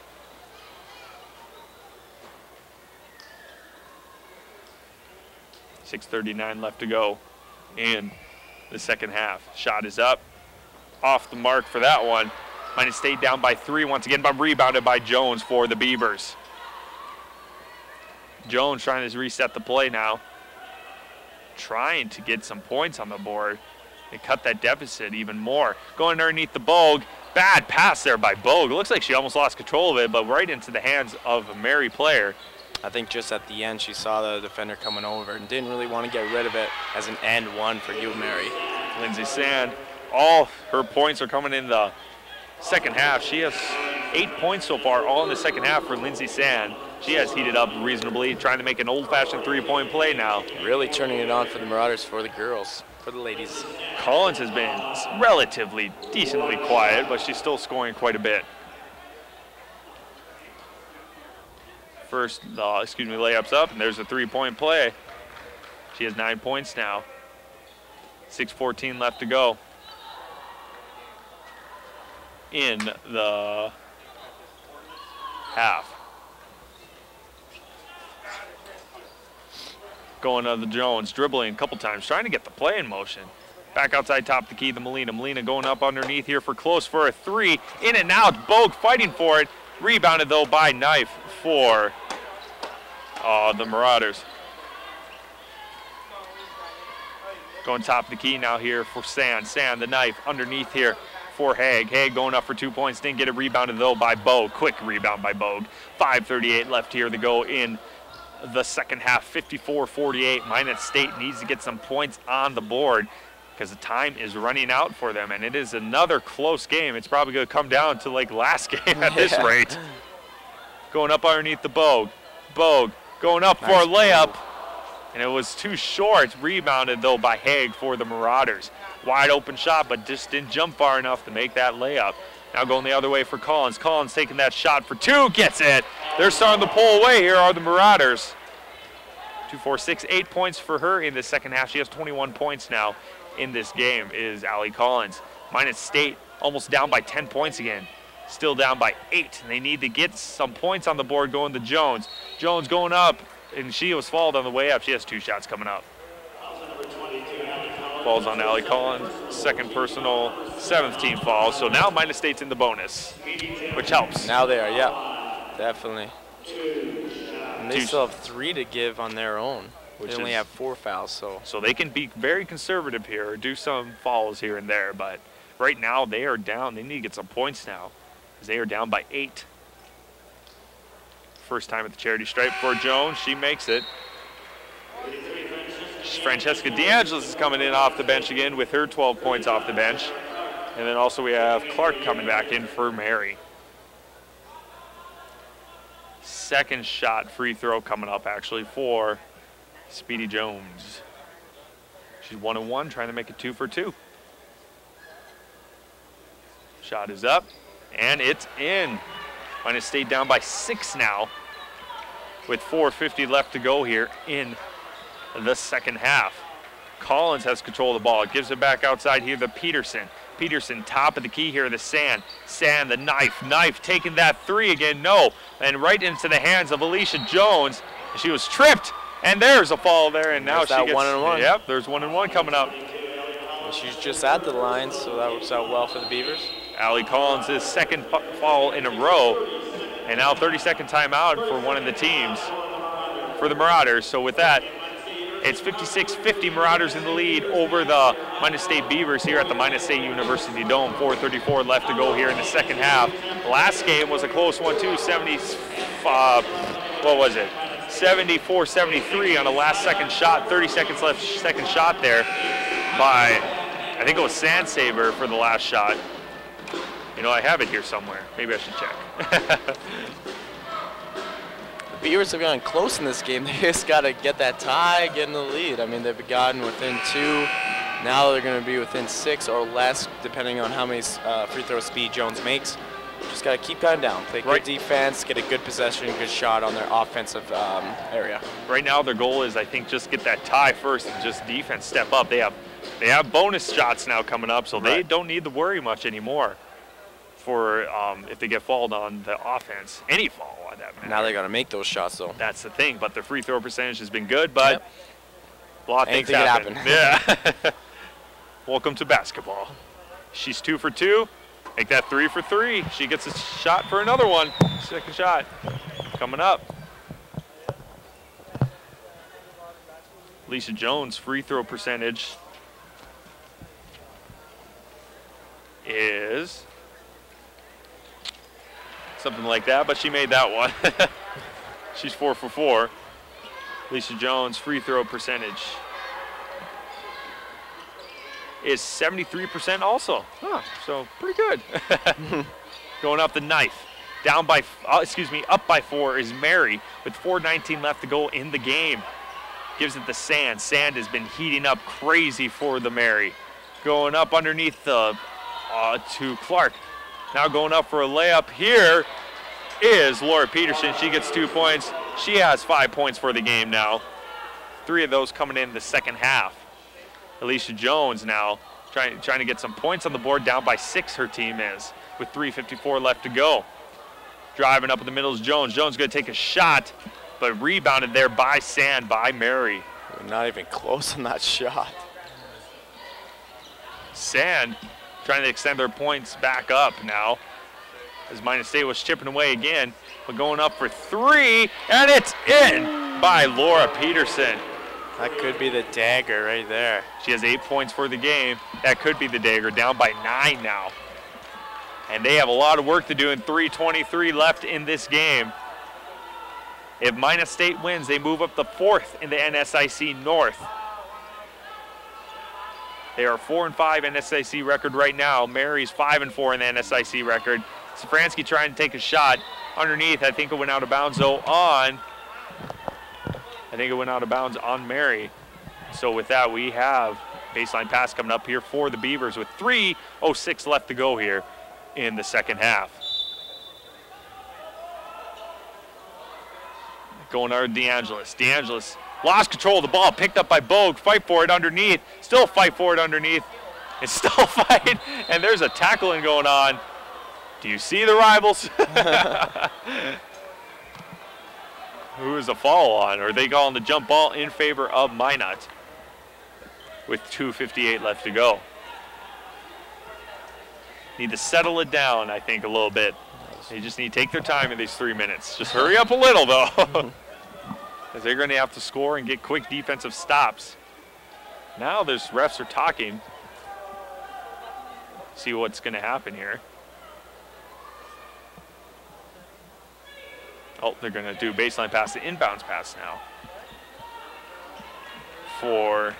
.639 left to go in the second half. Shot is up, off the mark for that one. Minot State down by 3 once again, but rebounded by Jones for the Beavers. Jones trying to reset the play now. Trying to get some points on the board. They cut that deficit even more. Going underneath the Bogue. Bad pass there by Bogue. It looks like she almost lost control of it, but right into the hands of a Mary player. I think just at the end she saw the defender coming over and didn't really want to get rid of it as an and one for U of Mary. Lindsay Sand, all her points are coming in the second half. She has 8 points so far, all in the second half for Lindsay Sand. She has heated up reasonably, trying to make an old-fashioned three-point play now. Really turning it on for the Marauders, for the girls, for the ladies. Collins has been relatively decently quiet, but she's still scoring quite a bit. First, layups up, and there's a three-point play. She has 9 points now. 6:14 left to go in the half. Going to the Jones, dribbling a couple times, trying to get the play in motion. Back outside, top of the key, the Molina. Molina going up underneath here for close for a three. In and out, Bogue fighting for it. Rebounded, though, by Knife for the Marauders. Going top of the key now here for Sand. Sand, the Knife, underneath here for Haig. Haig going up for 2 points. Didn't get it rebounded, though, by Bogue. Quick rebound by Bogue. 5:38 left here to go in the second half. 54-48. Minot State needs to get some points on the board because the time is running out for them, and it is another close game. It's probably going to come down to like last game at this rate. Going up underneath the Bogue. Bogue going up for a layup, and it was too short. Rebounded, though, by Haig for the Marauders. Wide open shot, but just didn't jump far enough to make that layup. Now going the other way for Collins. Collins taking that shot for two, gets it. They're starting to pull away here are the Marauders. 2, 4, 6, 8 points for her in the second half. She has 21 points now in this game is Allie Collins. Minot State almost down by 10 points again. Still down by 8. They need to get some points on the board going to Jones. Jones going up, and she was fouled on the way up. She has 2 shots coming up. Falls on Allie Collins, second personal, 7th team foul. So now Minot State's in the bonus, which helps. Now they are, yeah, definitely. And they still have 3 to give on their own. They only have 4 fouls, so they can be very conservative here, or do some fouls here and there. But right now they are down. They need to get some points now, because they are down by 8. First time at the charity stripe for Jones. She makes it. Francesca DeAngelis is coming in off the bench again with her 12 points off the bench. And then also we have Clark coming back in for Mary. Second shot free throw coming up actually for Speedy Jones. She's 1-1, trying to make it 2 for 2. Shot is up, and it's in. Minot State down by 6 now, with 4:50 left to go here in the second half. Collins has control of the ball. Gives it back outside here to Peterson. Peterson, top of the key here to Sand. Sand, the Knife. Knife taking that 3 again, no. And right into the hands of Alicia Jones. She was tripped, and there's a fall there, and now she gets 1-1. Yep, there's 1-1 coming up. Well, she's just at the line, so that works out well for the Beavers. Allie Collins' second foul in a row, and now 30-second timeout for one of the teams for the Marauders. So with that, it's 56-50 Marauders in the lead over the Minot State Beavers here at the Minot State University Dome. 4:34 left to go here in the second half. Last game was a close one too, 74-73 on a last second shot. 30 seconds left, second shot there by, I think it was Sandsaver for the last shot. You know, I have it here somewhere. Maybe I should check. The Beavers have gotten close in this game. They just got to get that tie, get in the lead. I mean, they've gotten within 2. Now they're going to be within 6 or less, depending on how many free throw Speed Jones makes. Just got to keep cutting down, play good defense, get a good possession, good shot on their offensive area. Right now, their goal is, I think, just get that tie first and just defense step up. They have bonus shots now coming up, so they don't need to worry much anymore for if they get fouled on the offense. Any foul on that matter. Now they got to make those shots, though. That's the thing, but their free throw percentage has been good, but a lot of things happen. Yeah. Welcome to basketball. She's 2 for 2. Make that 3 for 3. She gets a shot for another one. Second shot coming up. Alicia Jones' free throw percentage is something like that, but she made that one. She's 4 for 4. Alicia Jones' free throw percentage is 73% also. Huh, so pretty good. Going up the knife. Up by 4 is Mary with 4:19 left to go in the game. Gives it to Sand. Sand has been heating up crazy for the Mary. Going up underneath the to Clark. Now going up for a layup here is Laura Peterson. She gets 2 points. She has 5 points for the game now. 3 of those coming in the second half. Alicia Jones now trying to get some points on the board. Down by 6 her team is with 3:54 left to go. Driving up in the middle is Jones. Jones going to take a shot, but rebounded there by Sand, by Mary. Not even close on that shot. Sand trying to extend their points back up now as Minot State was chipping away again, but going up for 3, and it's in by Laura Peterson. That could be the dagger right there. She has 8 points for the game. That could be the dagger, down by 9 now. And they have a lot of work to do in 3:23 left in this game. If Minot State wins, they move up to 4th in the NSIC North. They are 4-5 NSIC record right now. Mary's 5-4 in the NSIC record. Safransky trying to take a shot underneath. I think it went out of bounds though on Mary. So with that, we have baseline pass coming up here for the Beavers with 3:06 left to go here in the second half. Going over DeAngelis. DeAngelis lost control of the ball, picked up by Bogue. Fight for it underneath. Still fight for it underneath. It's still fight, and there's a tackling going on. Do you see the rivals? Who is a foul on? Or are they calling the jump ball in favor of Minot with 2:58 left to go? Need to settle it down, I think, a little bit. They just need to take their time in these 3 minutes. Just hurry up a little, though, as they're going to have to score and get quick defensive stops. Now there's refs are talking. See what's going to happen here. Oh, they're going to do baseline pass, the inbounds pass now for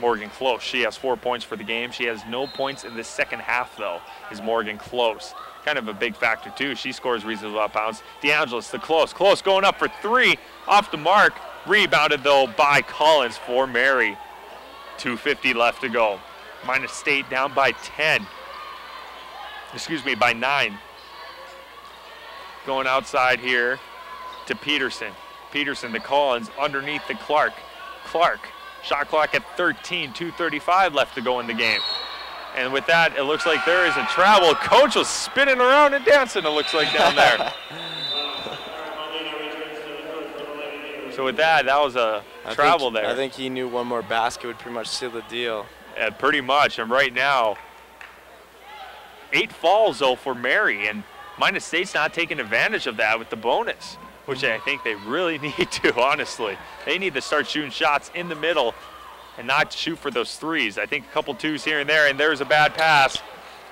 Morgan Close. She has 4 points for the game. She has no points in the second half, though, is Morgan Close. Kind of a big factor, too. She scores reasonable outbounds. DeAngelis, the Close. Close going up for 3, off the mark. Rebounded, though, by Collins for Mary. 2:50 left to go. Minot State down by 10. By 9. Going outside here to Peterson. Peterson to Collins underneath the Clark. Clark, shot clock at 13, 2:35 left to go in the game. And with that, it looks like there is a travel. Coach was spinning around and dancing, it looks like, down there. So with that, that was a travel there. I think he knew one more basket would pretty much seal the deal. Yeah, pretty much. And right now, 8 falls, though, for Mary. And Minot State's not taking advantage of that with the bonus, which I think they really need to, honestly. They need to start shooting shots in the middle and not shoot for those threes. I think a couple twos here and there, and there's a bad pass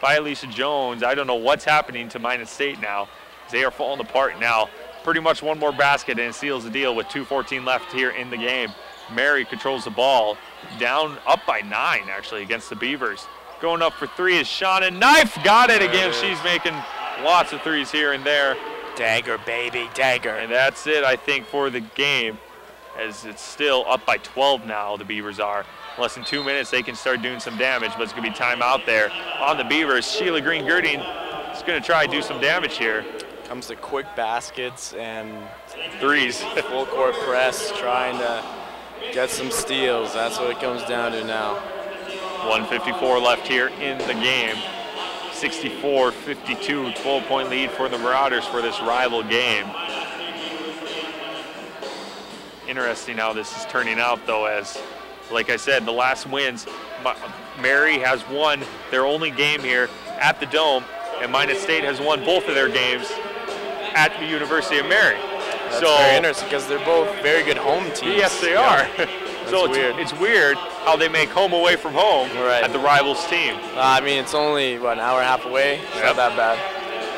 by Alicia Jones. I don't know what's happening to Minot State now. They are falling apart now. Pretty much one more basket and it seals the deal with 2:14 left here in the game. Mary controls the ball, down up by 9 actually against the Beavers. Going up for 3 is Shauna Knife. Got it again. She's making lots of threes here and there. Dagger, baby, dagger. And that's it, I think, for the game, as it's still up by 12 now, the Beavers are. Less than 2 minutes, they can start doing some damage, but it's going to be time out there on the Beavers. Sheila Green-Girding is going to try to do some damage here. Comes to quick baskets and threes. Full court press, trying to get some steals. That's what it comes down to now. 1:54 left here in the game. 64-52, 12-point lead for the Marauders for this rival game. Interesting how this is turning out, though, as, like I said, the last wins, Mary has won their only game here at the Dome, and Minot State has won both of their games at the University of Mary. That's very interesting because they're both very good home teams. Yes, they are. So it's weird how they make home away from home at the rivals team. I mean, it's only, what, an hour and a half away? It's not that bad.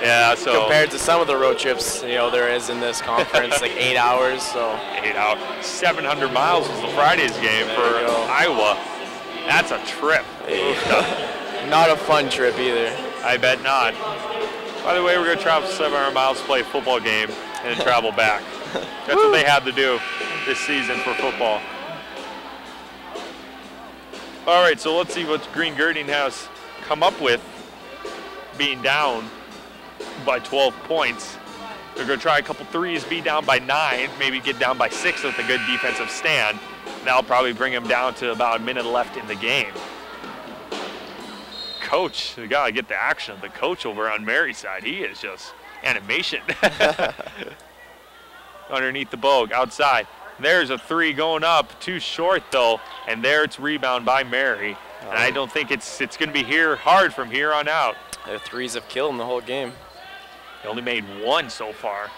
Yeah, so compared to some of the road trips, there is in this conference, like 8 hours. So 8 hours, 700 miles was the Friday's game for Iowa. That's a trip. Not a fun trip either. I bet not. By the way, we're going to travel 700 miles to play a football game and then travel back. That's what they have to do this season for football. All right, so let's see what Green Girding has come up with being down by 12 points. They're going to try a couple threes, be down by 9, maybe get down by 6 with a good defensive stand. That'll probably bring them down to about a minute left in the game. Coach, we got to get the action of the coach over on Mary's side. He is just animation. Underneath the Bogue, outside. There's a 3 going up, too short though, and there it's rebound by Mary. And I don't think it's going to be hard from here on out. Their threes have killed them the whole game. They only made 1 so far.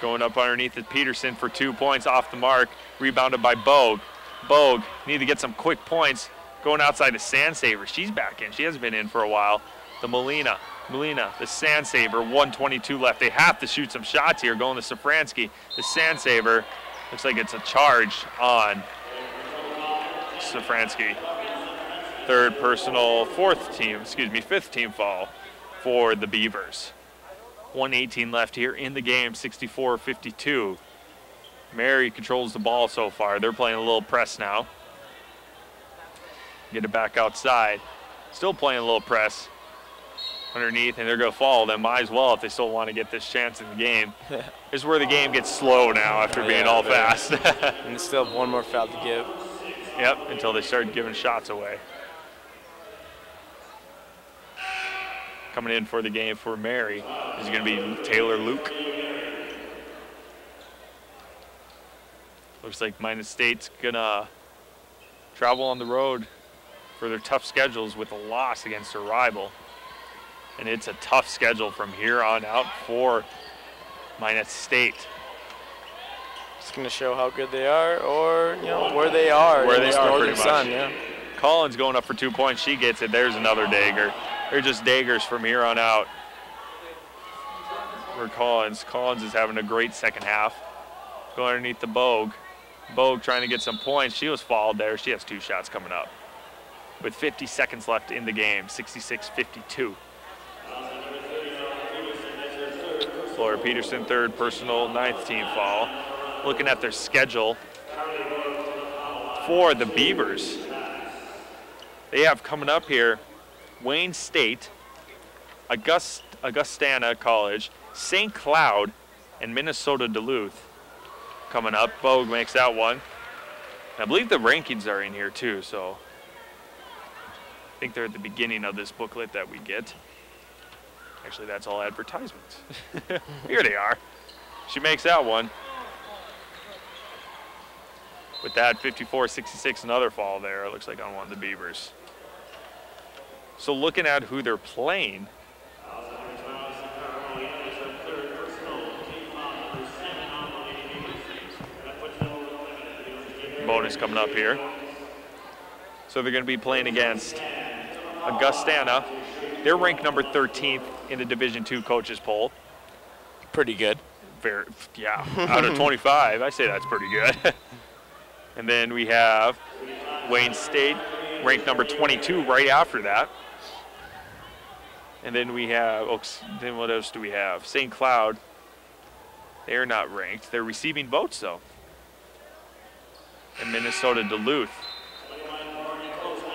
Going up underneath it, Peterson for 2 points off the mark. Rebounded by Bogue. Bogue need to get some quick points. Going outside to Sandsaver. She's back in. She hasn't been in for a while. The Molina, the Sandsaver, 1:22 left. They have to shoot some shots here. Going to Safransky. The Sandsaver. Looks like it's a charge on Safransky. Fifth team foul for the Beavers. 1:18 left here in the game, 64-52. Mary controls the ball so far. They're playing a little press now. Get it back outside. Still playing a little press underneath, and they're going to follow them. Might as well if they still want to get this chance in the game. This is where the game gets slow now after being all fast. And they still have 1 more foul to give. Yep, until they start giving shots away. Coming in for the game for Mary is going to be Taylor Luke. Looks like Minot State's going to travel on the road for their tough schedules with a loss against their rival. And it's a tough schedule from here on out for Minot State. It's going to show how good they are or, where they are. Where they are, Northern pretty Sun, much. Collins going up for 2 points. She gets it. There's another dagger. They're just daggers from here on out for Collins. Collins is having a great second half. Going underneath the Bogue. Bogue trying to get some points. She was fouled there. She has 2 shots coming up. With 50 seconds left in the game, 66-52. Flora Peterson, 3rd personal, 9th team foul. Looking at their schedule for the Beavers. They have coming up here Wayne State, Augustana College, St. Cloud, and Minnesota Duluth coming up. Bogue makes that one. I believe the rankings are in here too, so I think they're at the beginning of this booklet that we get. Actually, that's all advertisements. Here they are. She makes that one. With that, 54-66, another fall there. It looks like on one of the Beavers. So looking at who they're playing, bonus coming up here. So they're going to be playing against Augustana. They're ranked number 13th in the Division II coaches poll. Pretty good. Yeah, out of 25, I say that's pretty good. And then we have Wayne State, ranked number 22 right after that. And then we have, then what else do we have? St. Cloud, they're not ranked. They're receiving votes though. And Minnesota Duluth,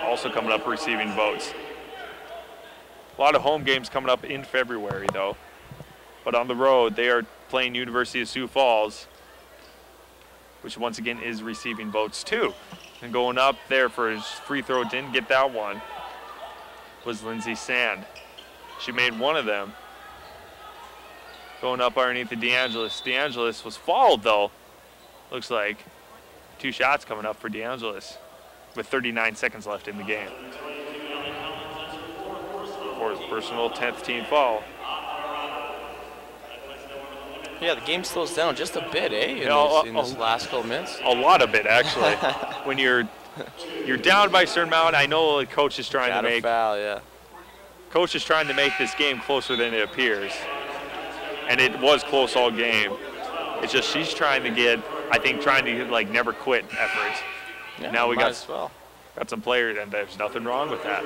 also coming up receiving votes. A lot of home games coming up in February though. But on the road, they are playing University of Sioux Falls, which once again is receiving votes too. And going up there for his free throw, didn't get that one, was Lindsay Sand. She made one of them. Going up underneath the DeAngelis. DeAngelis was fouled though. Looks like 2 shots coming up for DeAngelis with 39 seconds left in the game. 4th personal, 10th team foul. Yeah, the game slows down just a bit, eh? In this last couple minutes. A lot of it, actually. When you're down by a certain amount, I know the coach is trying to make. Foul, yeah. Coach is trying to make this game closer than it appears, and it was close all game. It's just she's trying to get, I think, trying to like never quit efforts. Yeah, now we got some players, and there's nothing wrong with that.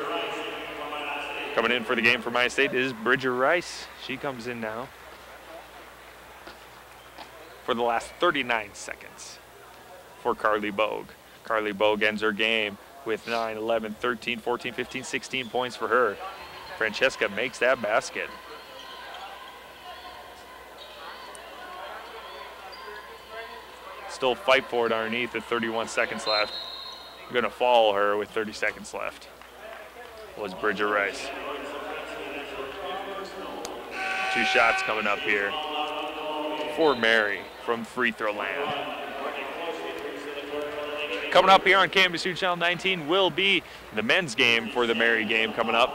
Coming in for the game for Minot State is Bridger Rice. She comes in now for the last 39 seconds for Carly Bogue. Carly Bogue ends her game with 9, 11, 13, 14, 15, 16 points for her. Francesca makes that basket. Still fight for it underneath with 31 seconds left. I'm gonna follow her with 30 seconds left. Was Bridger Rice. 2 shots coming up here for Mary from free throw land. Coming up here on KMSU Channel 19 will be the men's game for the Mary game coming up.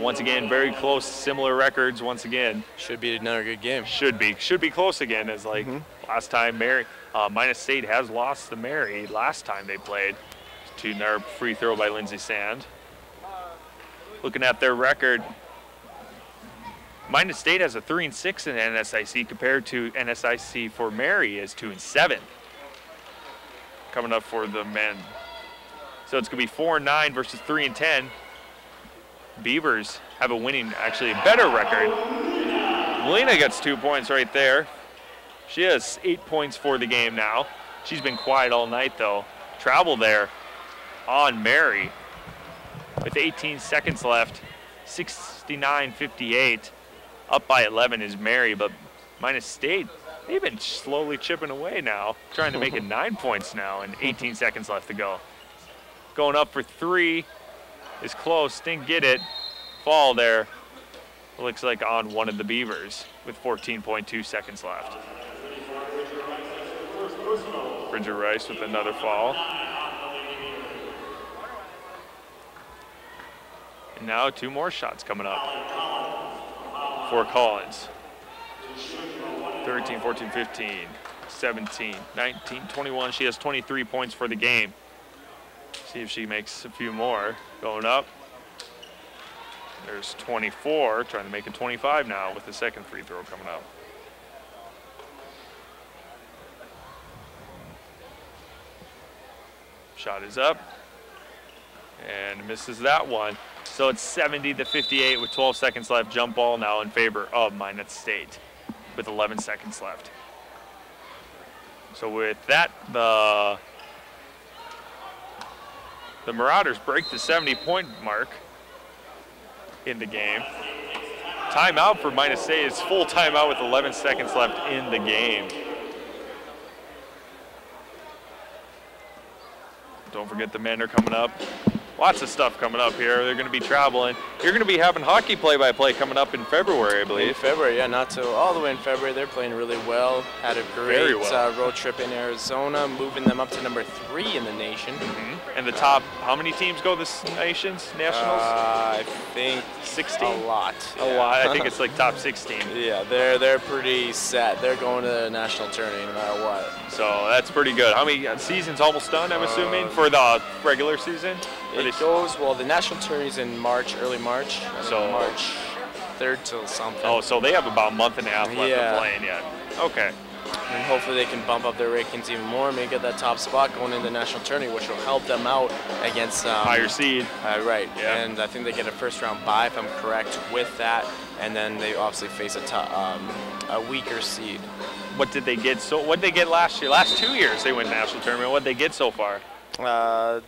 Once again, very close, similar records once again. Should be another good game. Should be close again, as like last time Minot State has lost to Mary last time they played to their free throw by Lindsay Sand. Looking at their record, Minot State has a 3-6 in NSIC compared to NSIC for Mary is 2-7. Coming up for the men. So it's gonna be 4-9 versus 3-10. Beavers have a winning, actually a better record. Melina gets 2 points right there. She has 8 points for the game now. She's been quiet all night though. Travel there on Mary with 18 seconds left, 69-58. Up by 11 is Mary, but Minot State, they've been slowly chipping away now, trying to make it 9 points now and 18 seconds left to go. Going up for 3 is close, didn't get it. Fall there, looks like on one of the Beavers with 14.2 seconds left. Bridger Rice with another fall. And now 2 more shots coming up for Collins. 13, 14, 15, 17, 19, 21. She has 23 points for the game. See if she makes a few more. Going up. There's 24, trying to make it 25 now with the second free throw coming up. Shot is up and misses that one. So it's 70-58 with 12 seconds left. Jump ball now in favor of Minot State with 11 seconds left. So with that, the Marauders break the 70-point mark in the game. Timeout for Minot State. It's full timeout with 11 seconds left in the game. Don't forget the men are coming up. Lots of stuff coming up here. They're going to be traveling. You're going to be having hockey play-by-play coming up in February, I believe. In February, yeah, not till all the way in February. They're playing really well. Had a great road trip in Arizona, moving them up to number 3 in the nation. And the top, how many teams go this nationals? I think 16. A lot. A lot. I think it's like top 16. Yeah, they're pretty set. They're going to the national tourney no matter what. So that's pretty good. How many seasons almost done? I'm assuming for the regular season. It goes, well, the national tourney's in March, early March. So March 3rd till something. Oh, so they have about a month and a half left of playing yet. Okay. And hopefully they can bump up their rankings even more, maybe get that top spot going in the national tourney, which will help them out against higher seed. Right. Yeah. And I think they get a first-round bye, if I'm correct, with that. And then they obviously face a weaker seed. What did they get? So what did they get last year? Last 2 years they went national tournament. What did they get so far? I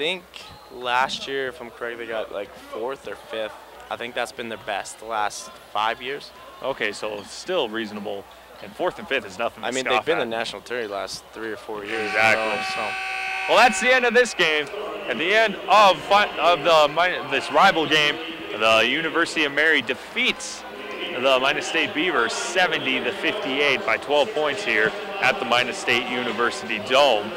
think last year, if I'm correct, they got like 4th or 5th. I think that's been their best the last 5 years. Okay, so still reasonable. And 4th and 5th is nothing to I mean, they've been in the national tourney the last 3 or 4 years. Exactly. So. Well, that's the end of this game. At the end of this rival game, the University of Mary defeats the Minot State Beavers 70-58 by 12 points here at the Minot State University Dome.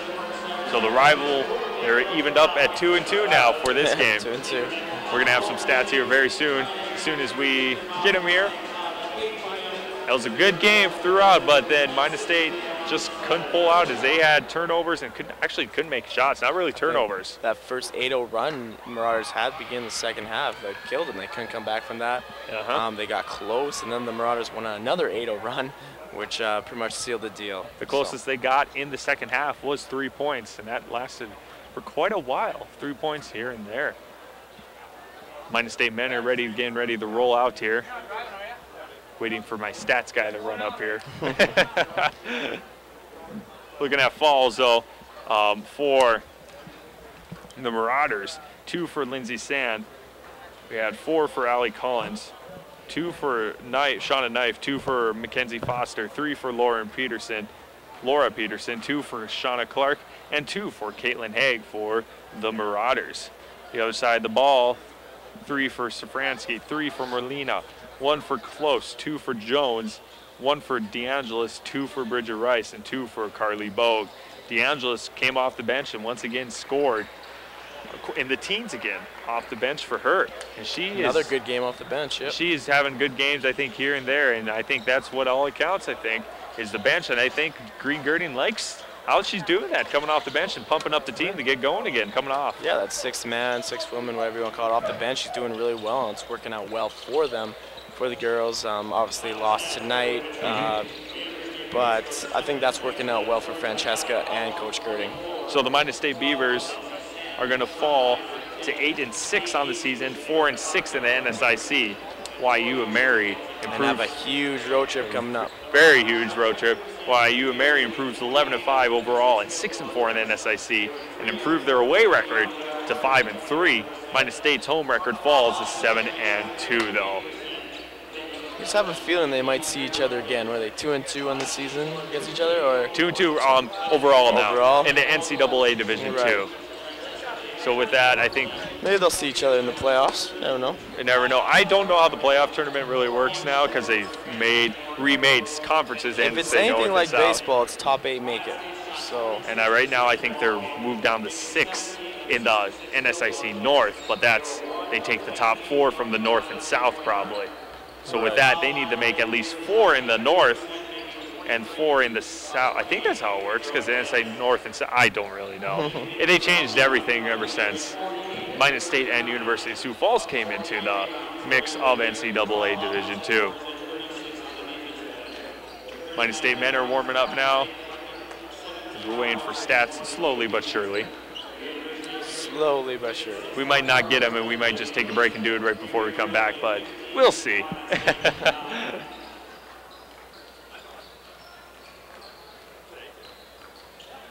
So the rival, they're evened up at 2-2 now for this game. 2-2. We're gonna have some stats here very soon. As soon as we get them here, It was a good game throughout, but then Minot State just couldn't pull out as they had turnovers and couldn't make shots. Not really turnovers. That first 8-0 run Marauders had beginning the second half, that killed them. They couldn't come back from that. They got close, and then the Marauders went on another 8-0 run, which pretty much sealed the deal. The closest they got in the second half was 3 points, and that lasted for quite a while. 3 points here and there. Minot State men are getting ready to roll out here. Waiting for my stats guy to run up here. Looking at falls, though, for the Marauders. 2 for Lindsay Sand. We had 4 for Allie Collins. 2 for Shauna Knife. 2 for Mackenzie Foster. 3 for Laura Peterson. 2 for Shauna Clark. And 2 for Caitlin Haig for the Marauders. The other side of the ball, 3 for Safransky. 3 for Merlina. 1 for Close, 2 for Jones, 1 for DeAngelis, 2 for Bridget Rice, and 2 for Carly Bogue. DeAngelis came off the bench and once again scored in the teens again, off the bench for her. And another good game off the bench, yep. She is having good games, I think, here and there, and I think that's what all it counts, I think, is the bench. And I think Green Girding likes how she's doing that, coming off the bench and pumping up the team to get going again, coming off. Yeah, that's 6 man, 6 women, whatever you want to call it, off the bench. She's doing really well, and it's working out well for them. For the girls, obviously lost tonight, but I think that's working out well for Francesca and Coach Girding. So the Minot State Beavers are going to fall to 8-6 on the season, 4-6 in the NSIC. YU and Mary and have a huge road trip coming up. Very huge road trip. YU and Mary improves 11-5 overall and 6-4 in the NSIC, and improved their away record to 5-3. Minot State's home record falls to 7-2 though. I just have a feeling they might see each other again. Were they 2-2 on the season against each other, or 2-2 overall now in the NCAA Division II. So with that, I think maybe they'll see each other in the playoffs. Never know. You never know. I don't know how the playoff tournament really works now because they've remade conferences. If it's anything like baseball, it's top 8 make it. So. And right now, I think they're moved down to 6 in the NSIC North, but they take the top 4 from the North and South probably. So with that, they need to make at least 4 in the North and 4 in the South. I think that's how it works, because the NSIC North and South, I don't really know. They changed everything ever since Minot State and University of Sioux Falls came into the mix of NCAA Division II. Minot State men are warming up now. We're waiting for stats slowly but surely. Slowly but surely. We might not get them, and we might just take a break and do it right before we come back, but we'll see.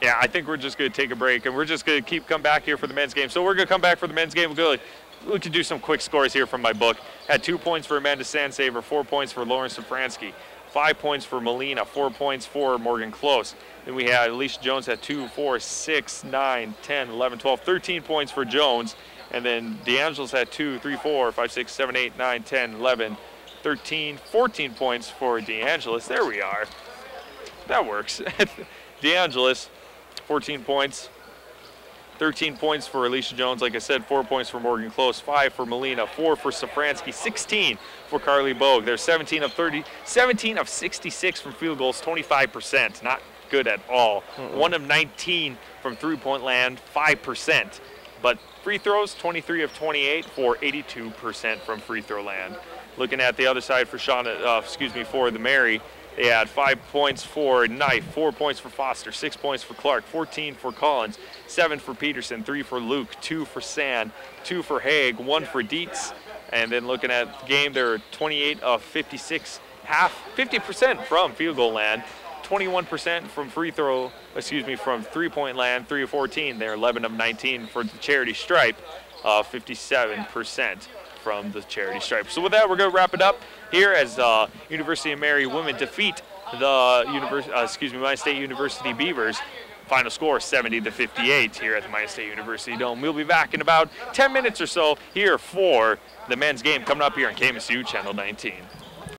Yeah, I think we're just going to take a break, and we're just going to come back here for the men's game. So we're going to come back for the men's game. We'll look to do some quick scores here from my book. Had 2 points for Amanda Sandsaver, 4 points for Lauren Safransky, 5 points for Melina, 4 points for Morgan Close. Then we had Alicia Jones at 2, 4, 6, 9, 10, 11, 12, 13 points for Jones. And then DeAngelis had 2, 3, 4, 5, 6, 7, 8, 9, 10, 11, 13, 14 points for DeAngelis. There we are. That works. DeAngelis, 14 points. 13 points for Alicia Jones. Like I said, 4 points for Morgan Close, 5 for Melina, 4 for Safransky, 16 for Carly Bogue. They're 17 of 66 from field goals, 25%. Not good at all. 1 of 19 from three-point land, 5%. But free throws, 23 of 28 for 82% from free throw land. Looking at the other side for for the Mary, they had 5 points for Knife, 4 points for Foster, 6 points for Clark, 14 for Collins, 7 for Peterson, 3 for Luke, 2 for Sand, 2 for Haig, 1 for Dietz. And then looking at the game, they're 28 of 56, 50% from field goal land, 21% from from three-point land, 3 of 14. They're 11 of 19 for the charity stripe, 57% from the charity stripe. So with that, we're going to wrap it up here as University of Mary women defeat the Minot State University Beavers. Final score 70-58 here at the Minot State University Dome. We'll be back in about 10 minutes or so here for the men's game coming up here on KMSU Channel 19.